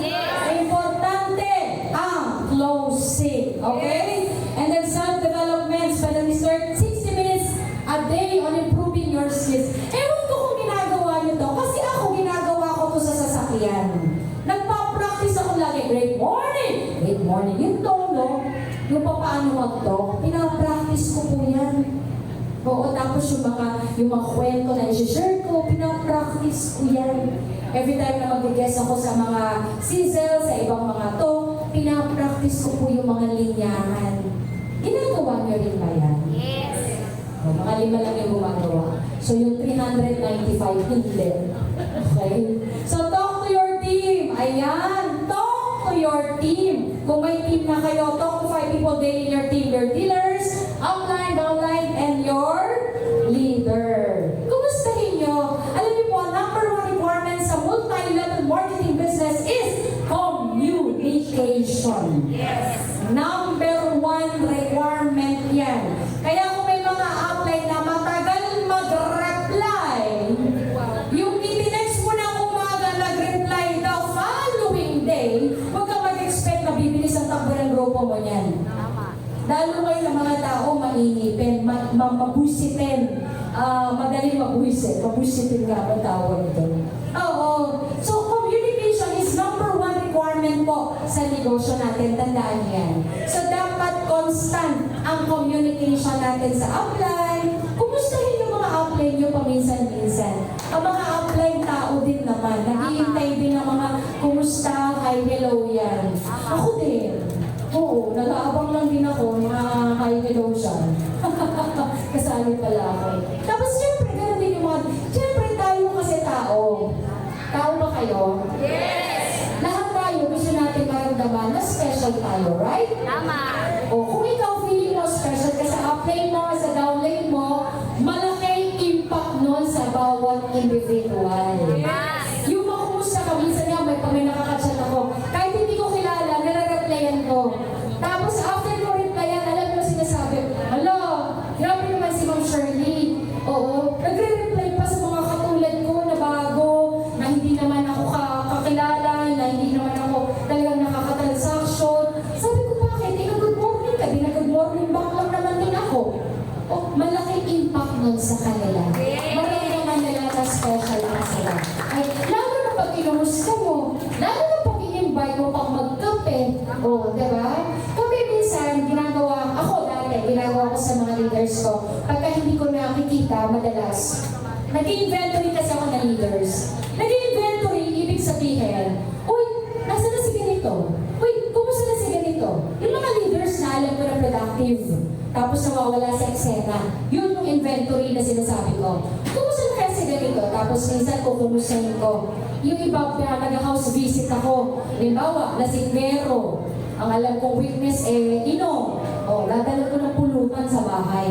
Importante ang closing. Okay? And then self-development, spend at least 60 minutes a day on improving your skills. Ewan ko kung ginagawa nyo to, kasi ako ginagawa ko to sa sasakyan. Nagpa-practice ako lagi, great morning! Great morning, yung tono, yung paano mag-talk, pinapractice ko po yan. Oo, tapos yung mga kwento na i-share ko, pinapractice ko yan. Every time na mag-guest ako sa mga sizzle, sa ibang mga talk, pinapractice ko po yung mga linyahan. Ginagawa niyo rin ba yan? Mga 5 lang yung gumagawa. So yung 395, hindi. Okay? So talk to your team. Ayan, talk to your team. Kung may team na kayo, talk to 5 people daily in your team. Your dealers, upline, downline, and your leader. Kumustahin nyo? Alam niyo po, number 1 requirement sa multi-level marketing business is communication. Yes. Number 1 requirement yan. Kaya kung may mga upline na matagal mag-reply, yung itinext mo na umaga nag-reply the following day, huwag ka mag-expect na bibilis ang takbo ng grupo mo niyan. Lalo kayo ng mga tao mainipin, mabusitin, madaling mabuisit. Mabusitin nga ang tawag ito. Oo. So, communication is number 1 requirement po sa negosyo natin. Tandaan yan. So, dapat constant ang communication natin sa upline. Kumustahin yung mga upline nyo paminsan-minsan? Ang mga upline tao din naman. Naghihintay din ng mga kumusta, hi, hello yan. Ako din. Oo, nag-aabang lang din ako, mga hi, hello siya. Kasali pala ako. Tapos siyempre, gano'n din yung mga, siyempre tayo kasi tao. Tao ba kayo? Yes! Lahat tayo gusto natin maramdaman na special tayo, right? Tama. O kung ikaw feeling mo special ka sa upline mo, sa downline mo, malaki impact nun sa bawat individual. Yes. Yung mga kumusta ka, minsan nga may nakakachat ako, kahit hindi ko kilala, nare-replyan ko. Tapos after ko replyan, alam mo sinasabi, hala, grabe naman si Ma'am Shirley. Oo, nagre-reply pa sa mga katulad ko na bago, na hindi naman ako kakilala, na hindi naman ako talagang nakakatransaction. Sabi ko, bakit? Good morning ka, di na good morning back lang naman din ako. Oh, malaking impact nun sa kanila. Marami naman nila na special na sila. Ay, lalo na pag kinumusta mo, lalo na pag in-invite mo pang magkape, oh, diba? Kami minsan, ginagawa ko sa mga leaders ko, pagka hindi ko nakikita, madalas, nag-inventory kasi ako ng leaders. Nag-inventory, ibig sabihin, uy, nasa na si ganito? Uy, kumusta na si ganito? Yung mga leaders na alam ko na productive, tapos nawawala sa eksena, yun yung inventory na sinasabi ko. Kumusta na kaya si ganito? Tapos minsan ko kumustahin ko. Yung iba, nag-house visit ako. Halimbawa, lasinggero. Ang alam kong weakness inom. O, dadala ko ng pulutan sa bahay.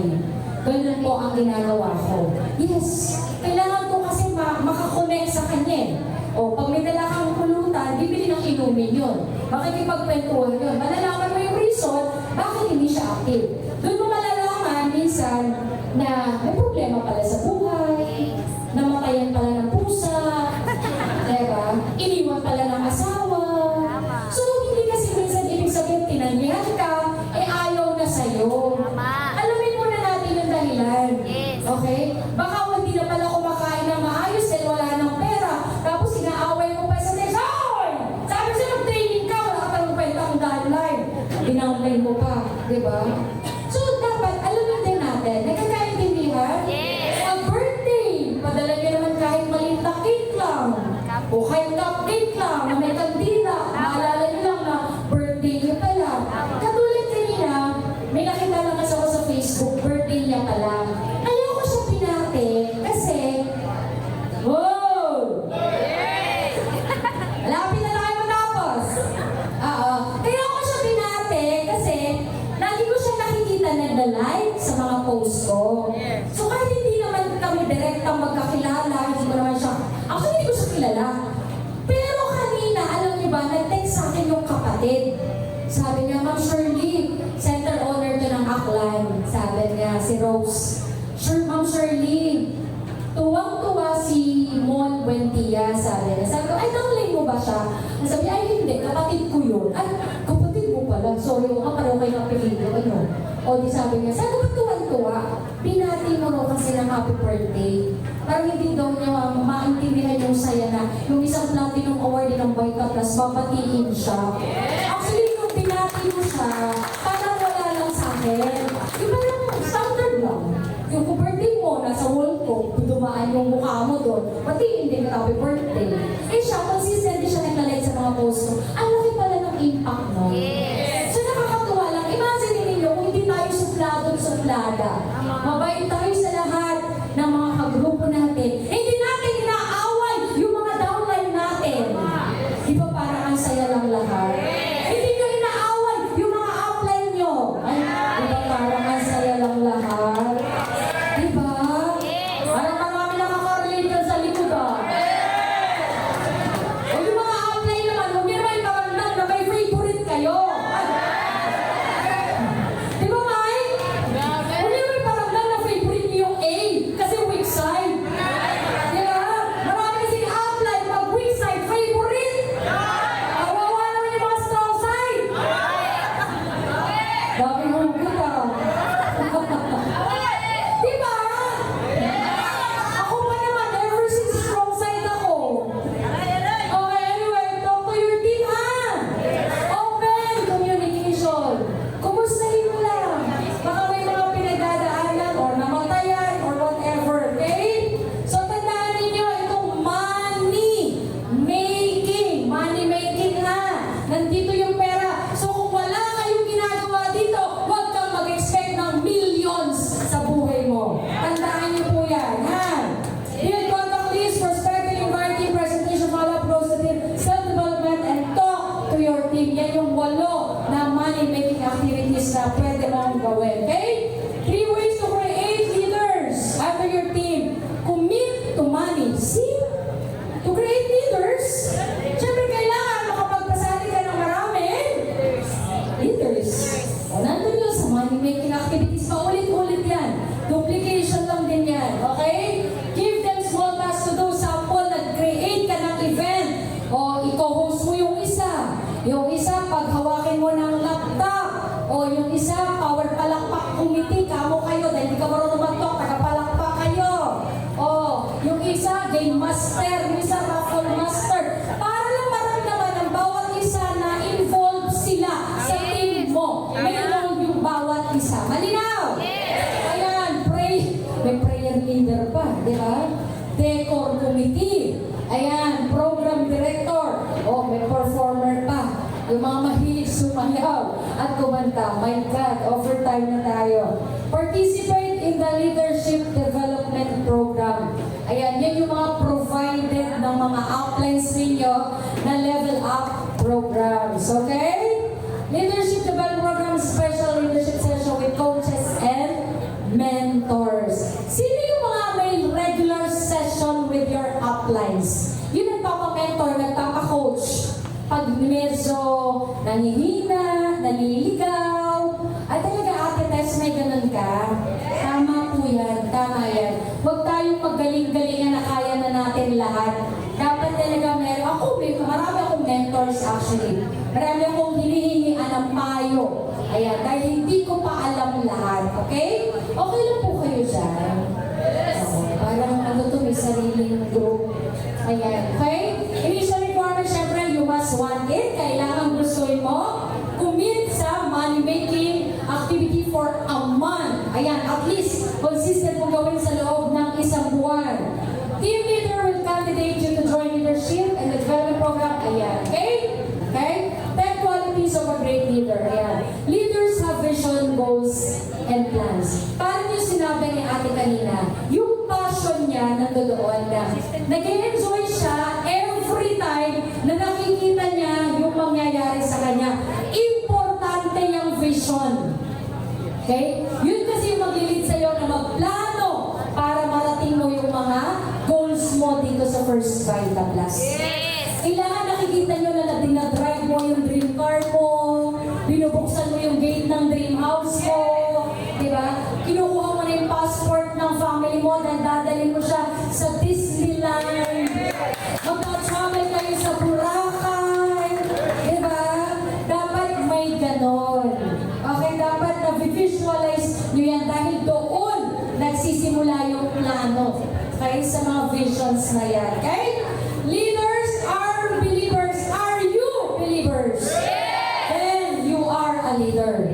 Ganun po ang ginagawa ko. Yes, kailangan ko kasi makakonect sa kanya. O, pag may dala kang pulutan, bibili ng inumin yun. Makikipagkwentuhan yun. Malalaman mo yung reason, bakit hindi siya active. Doon mo malalaman minsan na may problema pala sa buhay, namatayan pala ng pusa, diba? Iniwan pala ng asawa. So, hindi kasi minsan ibig sabihin, tinanyan ka, ayaw na sa'yo. Alamin muna natin yung dahilan. Okay? Baka hindi na pala kumakain ng maayos dahil wala ng pera. Tapos inaaway mo pa sa text, "Hoy! Sabi siya mag-training ka, wala ka palang kwentang downline." Dinownline mo pa, di ba? So, dapat alamin din natin, nagkakaintindihan? Ang birthday, padala niyo naman kahit maliit na cake lang. O kahit cupcake lang, na may kandila. Maalala niyo lang na birthday niyo pala. Katulad kanina, may nakita lang kasi ako sa Facebook, birthday niya pala. Ayoko siya pinate kasi, wow! Malapit na tayo matapos. Oo. Kaya ako siya pinate kasi lagi ko siya nakikita nagda-like sa mga post ko. So kahit hindi naman kami direktang magkakilala, hindi ko naman siya, actually hindi ko siya kilala. Pero kanina, alam niyo ba, nag-text sa akin yung kapatid. Sabi niya, "Ma'am Shirley, center owner to ng Aklan." Sabi niya, si Rose. "Ma'am Shirley, tuwang-tuwa si Mon Buendia," sabi niya. Sabi ko, "Ay, downline mo ba siya?" Sabi niya, "Ay, hindi, kapatid ko yun." "Ay, kapatid mo pala. Sorry, huwag ka pareho kayo ng apelido." Ano? O di sabi niya, "Sabi ko, tuwang-tuwa, binati mo raw kasi ng happy birthday." Parang hindi daw niya maintindihan yung saya na yung isang platinum award ng Boyka Plus, babatiin siya. Actually, nung binati mo siya, parang wala lang sa akin. Yung parang standard lang. Yung kung birthday mo, nasa wall ko, dumaan yung mukha mo doon, batiin din ka happy birthday. Eh siya, consistent siya naglalike sa mga post ko. Ang laki pala ng impact mo. So nakakatuwa lang. Imagine ninyo kung hindi tayo suplado-suplada. Mabait tayo master, yung isang raffle master. Para lang maramdaman ng bawat isa na involved sila sa team mo. May role yung bawat isa. Malinaw? Ayan, may prayer leader pa, di ba? Decor committee. Ayan, program director. Oh, may performer pa. Yung mga mahilig sumayaw at kumanta. My God, overtime na tayo. Participate in the Leadership Development Program. Ayan, yan yung mga provided ng mga outlines ninyo na level up programs. Okay? Leadership Development Program, special leadership session with coaches and mentors. Sino yung mga may regular session with your uplines? Yun nagpapa-mentor, nagpapa-coach. Pag medyo nanghihina, naniligaw, ay talaga Ate Tess, may ganun ka? Tama po yan, tama yan. Huwag tayong magaling-galingan na kaya na natin lahat. Dapat talaga marami akong mentors actually. Marami akong hinihingian ng payo. Ayan, dahil hindi ko pa alam lahat, okay? Okay lang po kayo dyan. Parang may sariling group. Ayan, okay? Initial requirement, syempre, you must want it. Kailangan gustuin mo. Commit sa money-making activity for a month. Ayan, at least, consistent mo gawin sa loob ng isang buwan. Team leader will candidate you to join leadership and the development program. Ayan, okay? Okay? 10 qualities of a great leader. Ayan. Leaders have vision, goals, and plans. Paano yung sinabi ni Ate kanina? Yung passion niya nandoon na nag-enjoy siya every time na nakikita niya yung mangyayari sa kanya. Importante yung vision. Okay? Yun kasi yung maglilid sa'yo na magplano para marating mo yung mga goals mo dito sa First Vita Plus. Kailangan nakikita nyo na dinadrive mo yung dream car mo, binubuksan mo yung gate ng dream house mo, di ba? Kinukuha mo na yung passport ng family mo, then dadalhin mo siya sa Disneyland. Magpa-travel kayo sa Boracay, di ba? Dapat may ganon. Okay, dapat na-visualize nyo yan dahil doon nagsisimula yung plano. Okay, sa mga visions na yan. Okay? Leaders are believers. Are you believers? Then you are a leader.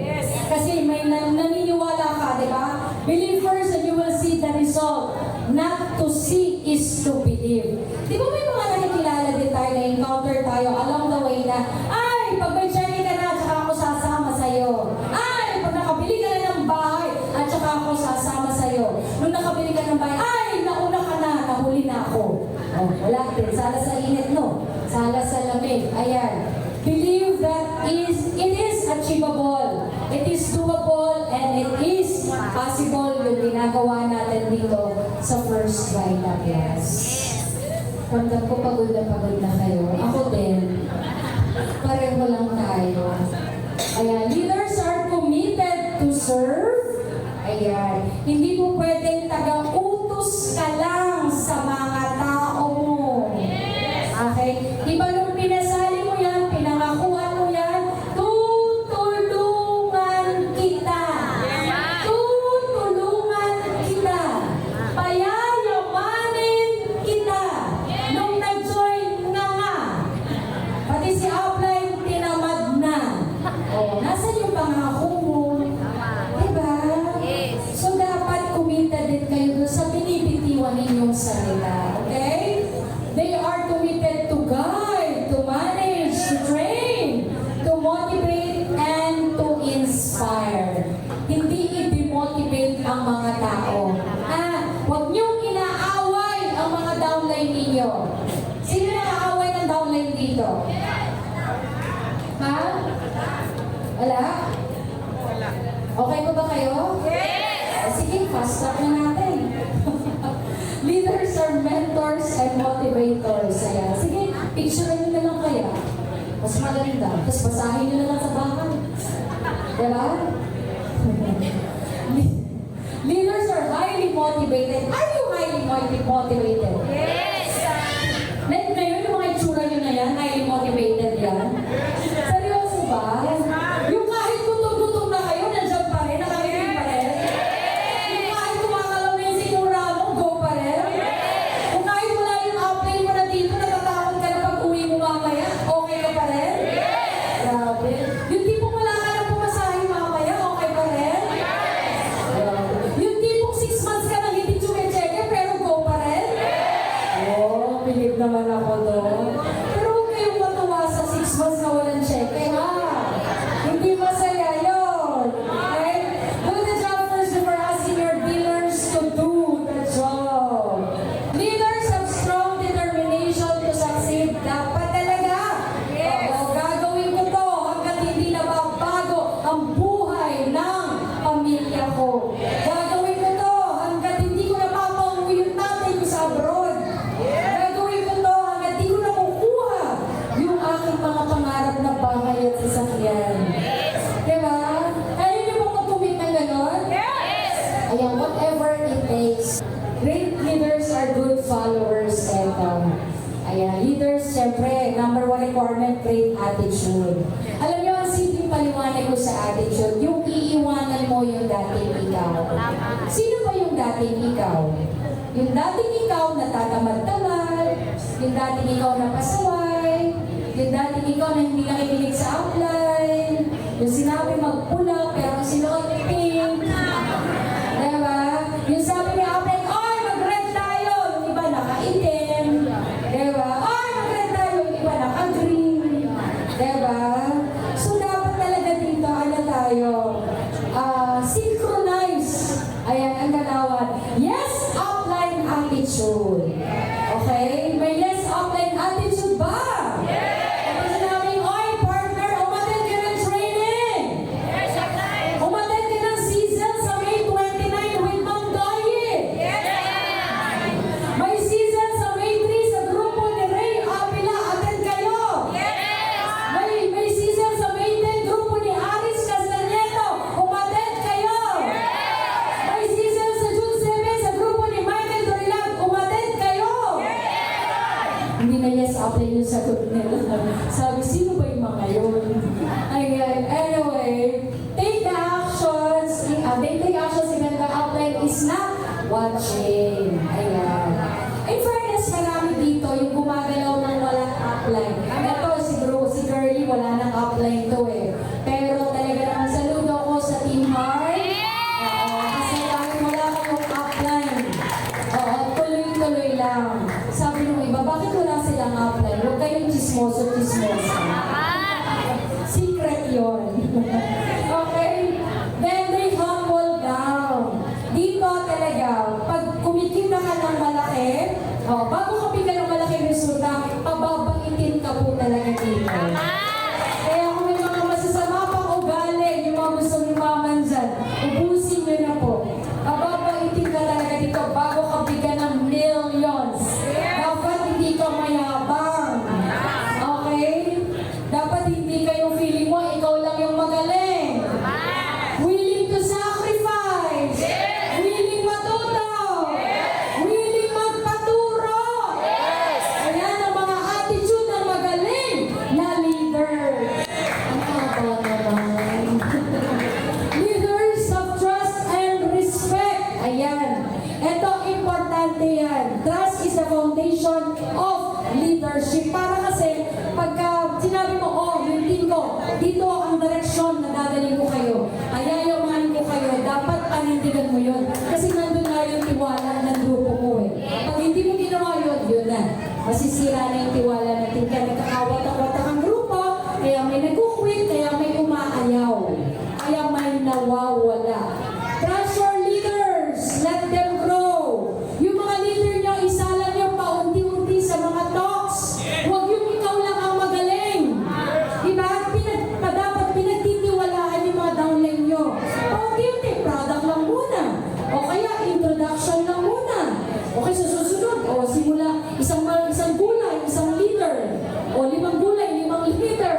Kasi may naniniwala ka, di ba? Believe first and you will see the result. Not to see is to believe. Di ba may mga nakikilala din tayo na encounter tayo along the way na, ay, pag may check ka na, tsaka ako sasama sa'yo. Ay, pag nakabili ka na ng bahay, at tsaka ako sasama sa'yo. Nung nakabili ka ng bahay, ay, nauna ka na, nahuli na ako. Oh, wala din. Sala sa init, no? Sala sa lamig. Ayan. Believe that it is achievable. It is doable and it is possible yung ginagawa natin dito sa First Vita Plus. Ramdam ko pagod na kayo. Ako din. Pareho lang tayo. Ayan. Leaders are committed to serve. Ayan. Hindi po pwedeng taga-utos ka lang sa mga tao mo. Okay? Diba nung pinasali mo yan, pinangakuan mo yan, tutulungan kita. Tutulungan kita. Payayamanin kita. Nung nag-join nga. Pati si upline, tinamad na. O, nasa yung pangako mo? Diba? So, dapat committed din kayo doon sa binibitiwan ninyong salita. Okay? They are committed to guide, to manage, to train, to motivate, and to inspire. Hindi i-demotivate ang mga tao. Huwag niyong inaaway ang mga downline ninyo. Sino nakaaway ng downline dito? Ha? Wala? Okay po ba kayo? Yes! Sige, fast track na natin. Leaders are mentors and motivators. Ayan. Sige, picture nyo na lang kaya. Mas maganda. Tapos basahin nyo na lang sa bahay. Diba? Leaders are highly motivated. Are you highly motivated? Yes! Ngayon, yung mga itsura nyo na yan, highly motivated yan. Seryoso ba? Yung kahit gutom-gutom na kayo, nandiyan pa rin, nakakinig pa rin. Yung kahit kumakalaw na yung sikura mo, go pa rin. Kung kahit wala yung upline mo, naman ako doon. Pero huwag kayong matuwa sa 6 months na walang cheque, ha? Hindi masaya yun. Okay? Do the job first before asking your dealers to do the job. Leaders have strong determination to succeed. Dapat talaga. Oo, gagawin ko to hanggat hindi nababago ang buhay ng pamilya ko. Gagawin ko to hanggat hindi ko napapauwi yung tatay ko sa abroad. Gagawin ko to hanggat hindi ko nakukuha yung aking mga pangarap na bahay at sasakyan. Diba? Ayaw niyo ba mag-commit ng ganon? Ayan, whatever it takes. Great leaders are good followers. And, ayan, leaders, syempre, number 1 requirement, great attitude. Alam niyo, ang simpleng paliwanag ko sa attitude, yung iiwanan mo yung dating ikaw. Sino ba yung dating ikaw? Yung dating ikaw na tatamad-tamad, yung dating ikaw na pasaway, yung dating ikaw na hindi nakikinig sa outline, yung sinabi magpula pero sinuot pink. Diba? Yung sabi ni outline, oy, mag-red tayo! Yung iba nakaitim. Diba? Oy, mag-red tayo! Yung iba naka-green. Diba? So, dapat talaga dito, ano tayo? Synchronize. Ayan, ang ganawan. Yes, outline attitude. Okay? May yes, outline attitude ba? Kapag sinabing, oy, partner, umattend ka ng training. Umattend ka ng season sa May 29 with Ma'am Dolly. May season sa May 3 sa grupo ni Ray Avila. Attend kayo. May season sa May 10 grupo ni Aris Castaneto. Umattend kayo. May season sa June 7 sa grupo ni Michael Dorilag. Umattend kayo. Hindi na yes, apply yung sagot nila. Sabi, sino ba yung mga yun? Ayan, anyway, take the actions. Take actions even the outline is not watching. Ayan. In fairness, marami dito yung gumagalaw ng walang outline. Ito, si Girlie, wala nang outline to eh. Pero talaga naman saludo ko sa Team Heart. Oo, kasi kahit wala kayong outline. Oo, tuloy-tuloy lang. Sabi nung iba, bakit wala silang outline? Huwag kayong chismoso-chismoso. Secret yun. Okay? Then they humble down. Dito talaga, pag kumikita ka ng malaki, bago ka bigyan ng malaki resulta, pababaitin ka po talaga dito. Kaya kung may mga masasama pang ugali, yung mga gusto lumaman dyan, ubusin nyo na po. Pababaitin ka talaga dito bago ka bigyan ng millions. Dapat hindi ka mayabang. Okay? Dapat hindi kayo feeling mo, ikaw lang yung magaling. Willing to sacrifice. Willing matuto. Willing magpaturo. Ayan ang mga attitude ng magaling na leader. Ang haba naman. Leaders of trust and respect. Ayan. Ito, importante yan. Trust is the foundation of leadership. Para kasi, pagka sinabi mo, oh, yung team ko, dito ang direksyon na dadalhin ko kayo. Ayayamanin ko kayo. Dapat panindigan mo yun. Kasi nandun nga yung tiwala ng grupo mo eh. Pag hindi mo ginawa yun, yun na. Masisira na yung tiwala natin. Kaya nagkakawat-awat ang grupo, kaya may nag-quit, kaya may umaayaw. Kaya may nawawala. Trust your leaders. Let them grow. Yung mga leader nyo, isalan nyo paunti-unti sa mga talks. Huwag yung ikaw lang ang magaling. Diba? Dapat pinagtitiwalaan yung mga downline nyo. Paunti-unti, product lang muna. O kaya introduction lang muna. Okay, sa susunod. O simula, isang gulay, isang leader. O 5 gulay, 5 leader.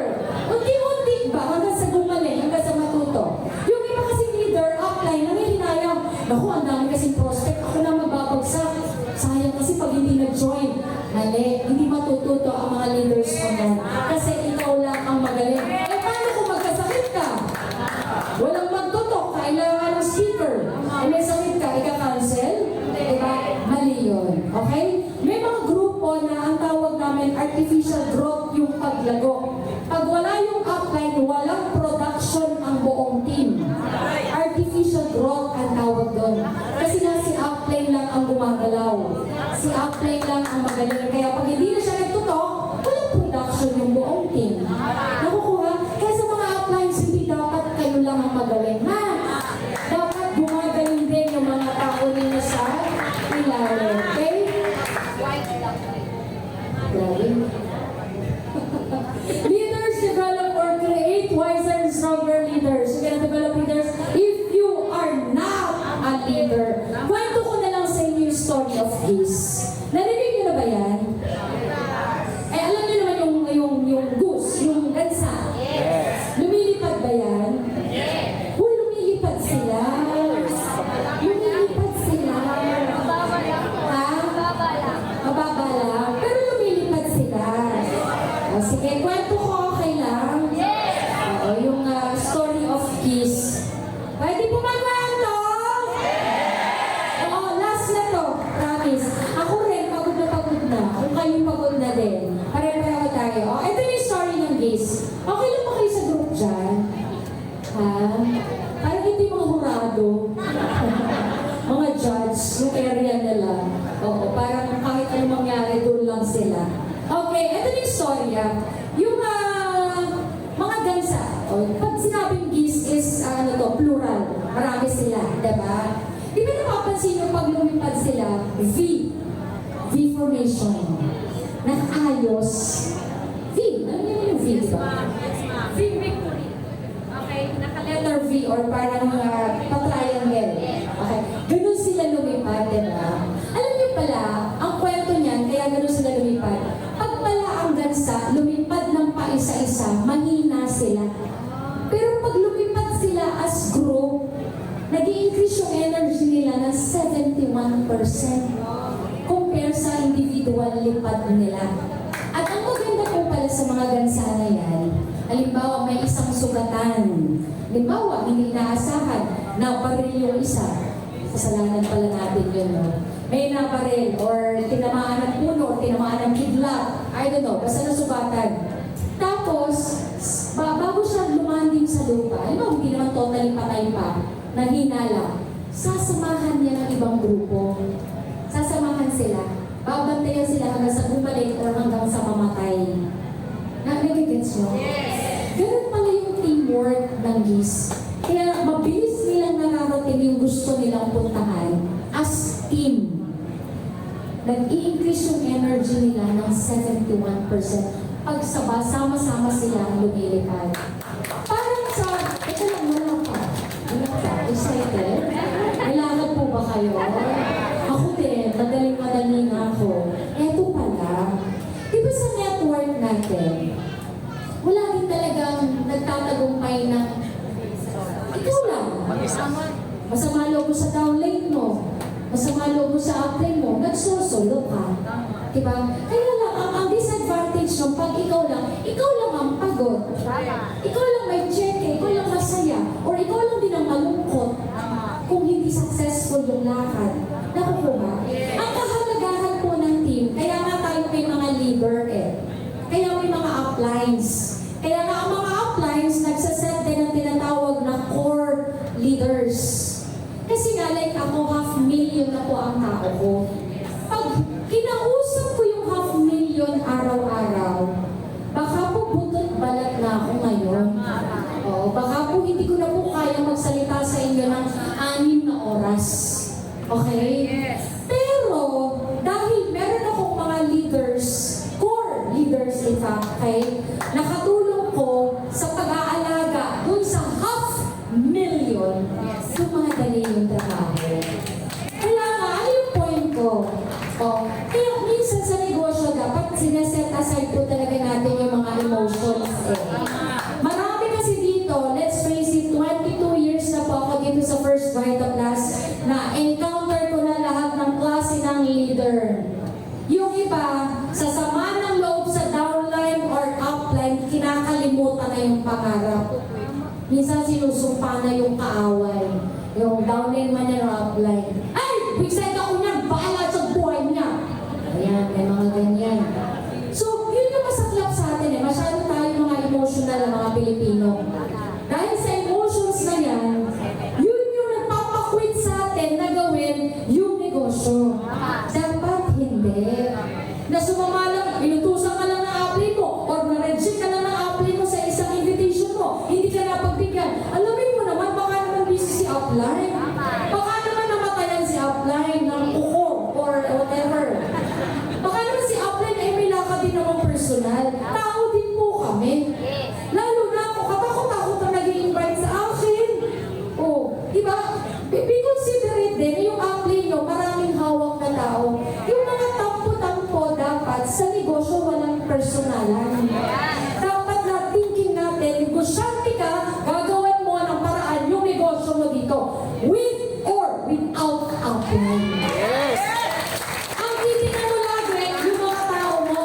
Unti-unti ba? Hanggang sa gumaling, hanggang sa matuto. Yung iba kasi leader, upline, nangihinayang. Naku, ang dami kasing prospect. Ako na magbabagsak. Sayang kasi pag hindi nag-join. Mali, hindi matututo ang mga leaders ko na. Kasi ikaw lang ang magaling. Eh, paano kung magkasakit ka? Walang magtutok, kailangan ng speaker. Eh, may sakit ka, ika-cancel? Diba? Mali yun. Okay? May mga grupo na ang tawag namin artificial growth yung paglago. Pag wala yung upline, walang production ang buong team. Artificial growth ang tawag doon. Kasi nga si upline lang ang gumagalaw. Si upline lang ang magaling. Kaya pag hindi na siya Leaders develop or create wiser and stronger leaders. You can develop leaders if you are not a leader. Kwento ko na lang sa inyo yung story of Geese. Narinig niyo na ba yan? Eh, alam niyo naman yung goose, yung gansa. Lumilipad ba yan? Uy, lumilipad sila. Lumilipad sila. Ha? Mababa lang. Pero lumilipad sila. O, sige, kwento ko, okay lang? O, yung story of Geese. Pwede po magkwento? Oo, last na to. Promise. Ako rin, pagod na. Kung kayo pagod na din. Pare-pareho tayo. O, ito yung story ng Geese. Okay lang ba kayo sa group dyan? Ha? Parang ito yung mga hurado. Mga judge, yung area nila. Oo, parang kahit anong mangyari, doon lang sila. Okay, ito yung storya. Yung mga gansa, pag sinabing Geese is, plural. Marami sila, diba? Di ba napapansin nyo pag lumipad sila, V. V formation. Nakaayos. V. Alam niyo yung V, diba? V victory. Okay, naka-letter V or parang pa-triangle. Okay, ganun sila lumipad, diba? Alam niyo pala, ang kwento niyan, kaya ganun sila lumipad. Pag pala ang gansa, lumipad ng paisa-isa, mahina sila. Pero pag lumipad sila as group, nag-i-increase yung energy nila ng 71% compare sa individual lipad nila. At ang maganda po pala sa mga gansa na yan, halimbawa may isang sugatan, halimbawa hindi inaasahan, nabaril yung isa, kasalanan pala natin yun, no? May nabaril or tinamaan ng puno or tinamaan ng kidlat, I don't know, basta nasugatan. Tapos, bago siya lumanding sa lupa, halimbawa hindi naman totally patay pa, nahinala, sasamahan niya ng ibang grupo. Sasamahan sila. Babantayan sila hanggang sa bumalik or hanggang sa mamatay. Nagigets nyo? Ganun pala yung teamwork ng Geese. Kaya mabilis nilang nakarating yung gusto nilang puntahan as team. Nag-i-increase yung energy nila ng 71% pag sama-sama sila ang lumilipad. Parang sa, ito lang, wala pa. Excited? Kailangan po ba kayo? Ako din, madaling-madali nga ako. Eto pala, di ba sa network natin, wala din talagang nagtatagumpay na ikaw lang. Masama loob mo sa downline mo. Masama loob mo sa upline mo. Nagsusolo ka. Diba? Kaya lang, ang disadvantage nung pag ikaw lang ang pagod. Ikaw lang may check, ikaw lang masaya. Or ikaw lang din ang malungkot kung hindi successful yung lakad. Nakukuha? Ang kahalagahan po ng team, kaya nga tayo may mga leader Kaya may mga uplines. Kaya nga ang mga uplines, nagsaset din ang tinatawag na core leaders. Kasi nga, like ako, 500,000 na po ang tao ko. Pag kinausap ko yung 500,000 araw-araw, baka po butot balat na ako ngayon. O, baka po hindi ko na po kaya magsalita sa inyo ng 6 na oras. Okay? Pero, dahil meron akong mga leaders, core leaders in fact, okay, nakatulong ko sa pag-aalaga dun sa 500,000, dumadali yung trabaho. Kaya nga, ano yung point ko? Kaya minsan sa negosyo, dapat sineset aside po talaga natin yung mga emotions. Marami kasi dito, let's face it, 22 years na po ako dito sa First Vita Plus na encounter ko na lahat ng klase ng leader. Yung iba, sa sama ng loob sa downline or upline, kinakalimutan na yung pangarap. Minsan sinusumpa na yung kaaway. Yung downline man yan or upline. Ay! Big side ako niyan! Bahala sa buhay niya! Ayan, may mga ganyan. So, yun yung masaklap sa atin Masyado tayo mga emotional na mga Pilipino. Dahil sa emotions na yan, yun yung nagpapakwit sa atin na gawin yung negosyo. Dapat hindi. Na sumama lang, inutusan ka lang ng upline mo or na-reject ka lang ng upline mo sa isang invitation mo. Hindi ka napagbigyan. Alamin mo naman, baka naman busy si upline. Baka naman namatayan si upline ng kuko or whatever. Baka naman si upline ay may lakad din naman personal. Tao din po kami. Lalo na ako, katakot-takot na nag-i-invite sa akin. Oh, di ba? Be considerate din yung apply nyo, maraming hawak na tao. Yung mga tampo-tampo dapat sa negosyo walang personalan. Dapat na thinking natin, negosyante ka, gagawan mo ng paraan yung negosyo mo dito. With or without apply. Ang titingnan mo lagi, yung mga tao mo,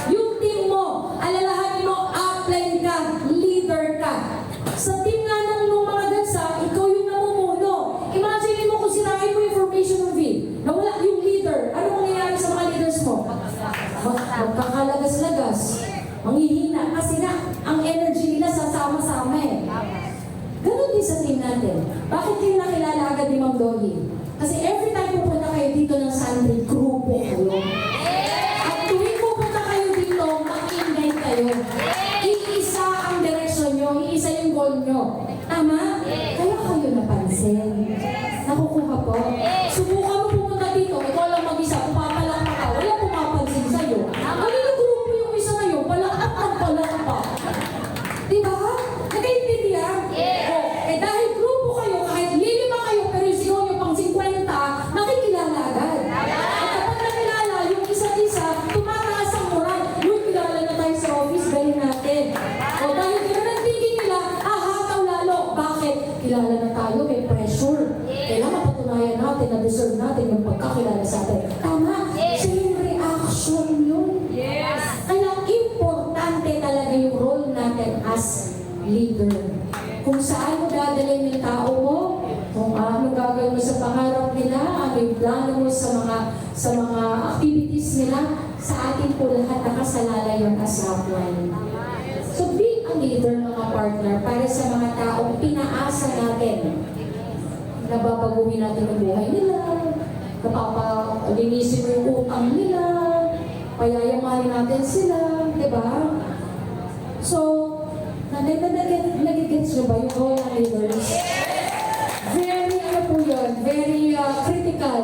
yung team mo, alalahanin mo, apply ka, leader ka. Sa team nga ng mga gansa, ikaw yung namumuno. Imagine mo kung sinain mo information ng feed, na wala yung leader, ano mangyayari sa mga leaders mo? Magkakalagas-lagas, manghihina, kasi nga, ang energy nila sasama-sama eh. Ganon din sa team natin. Bakit kayo nakilala agad ni Ma'am Dolly? Kasi every time pupunta kayo dito ng Sunday, grupo kayo. At tuwing pupunta kayo dito, mag-ingay kayo. Iisa ang direksyon nyo, iisa yung goal nyo. Tama? Kaya kayo napansin. Nakukuha po. Subukan mo pumunta dito, ikaw lang mag-isa, pumapalang ka, wala pumapansin sa'yo. Kanina grupo yung isa na yun, palakpak pa. Diba? Nagkaintindihan? O, dahil grupo kayo, kahit lilima kayo, pero yung sigaw nyo pang 50, nakikilala agad. At kapag nakilala, yung isa't isa, tumataas ang moral. Uy, kilala na tayo sa office, galing natin. O, dahil gano'n ang thinking nila, hataw lalo. Bakit? Kilala na tayo, may pressure. Kailangan patunayan natin na deserve natin yung pagkakilala sa atin. Tama? Same reaction yun. Kaya importante talaga yung role natin as leader. Kung saan mo dadalhin yung tao mo, kung ano gagawin mo sa pangarap nila, ano yung plano mo sa mga activities nila, sa atin po lahat nakasalalay yung asapwan. So be a leader mga partner para sa mga taong pinaasa natin. Nababaguhin natin ang buhay nila, napapalinisin mo yung utang nila, payayamahin natin sila, di ba? So, nagigets nyo ba yung role ng leaders? Very, ano po yun, very critical.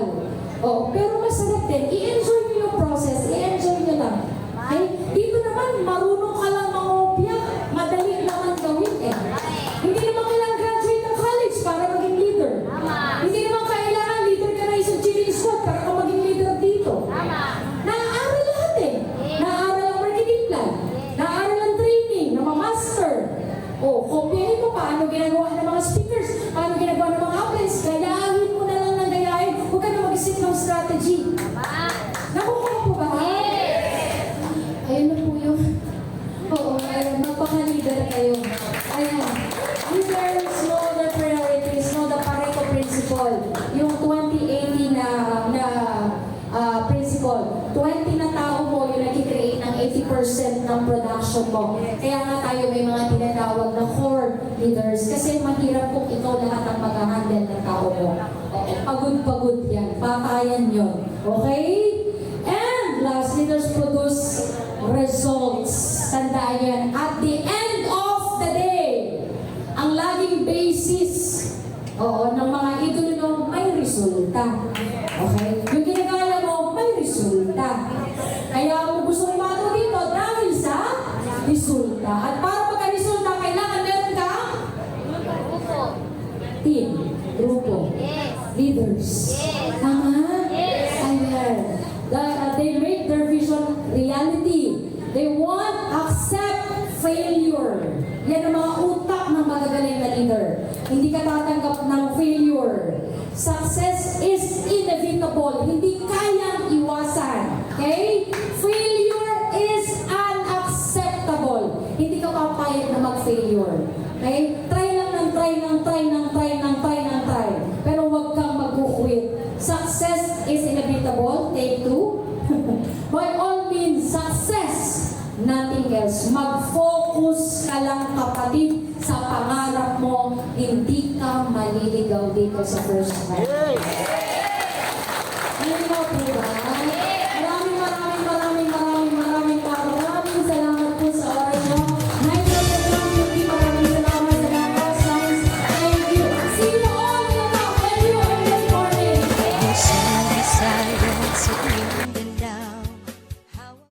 Oh, pero masarap din, i-enjoy nyo yung process, i-enjoy nyo lang. Okay? Dito naman, marunong ka lang mangopya, madali naman gawin eh. Hindi naman kailangan graduate ng college para maging leader. Hindi naman kailangan leader ka na isang cheating squad para ka maging leader dito. Naaaral lahat eh. Naaaral ang marketing plan. Naaaral ang training, na ma-master. O, kopyahin mo paano ginagawa ng mga speakers, paano ginagawa ng mga outlets. Gayahin mo na lang ng gayahin. Huwag ka na mag-isip ng strategy. Nakukuha po ba? Ayun na po yun. Oo, ayun. Magpaka-leader kayo. Ayan. Leaders know their priorities, know the Pareto principle. Yung 20-80 na principle. 20 na tao mo yung nag-create ng 80% ng production mo. Kaya nga tayo may mga tinatawag na core leaders. Kasi mahirap kung ikaw lahat ang mag-handle ng tao mo. Pagod-pagod yan. Patayan yun. Okay? And last, leaders produce results. Tandaan yan. At the end of the day, ang laging basis ng mga idolo may resulta. Okay? Yung ginagaya mo, may resulta. Kaya kung gusto mo mato dito, dahil sa resulta. At para magka-resulta, kailangan meron ka team, grupo, leaders. Tama? Ayan. They make their vision reality. They won't accept failure. Yan ang mga utak ng magagaling na leader. Hindi ka tatanggap ng failure. Success is inevitable. Hindi kayang iwasan. Okay? Failure is unacceptable. Hindi ka papayag na mag-failure. Okay? Try lang ng try. Pero huwag kang mag-quit. Success is inevitable. Take 2. By all means, success. Nothing else. Mag-focus ka lang, kapatid, sa pangarap mo. Hindi ka maliligaw dito sa first time.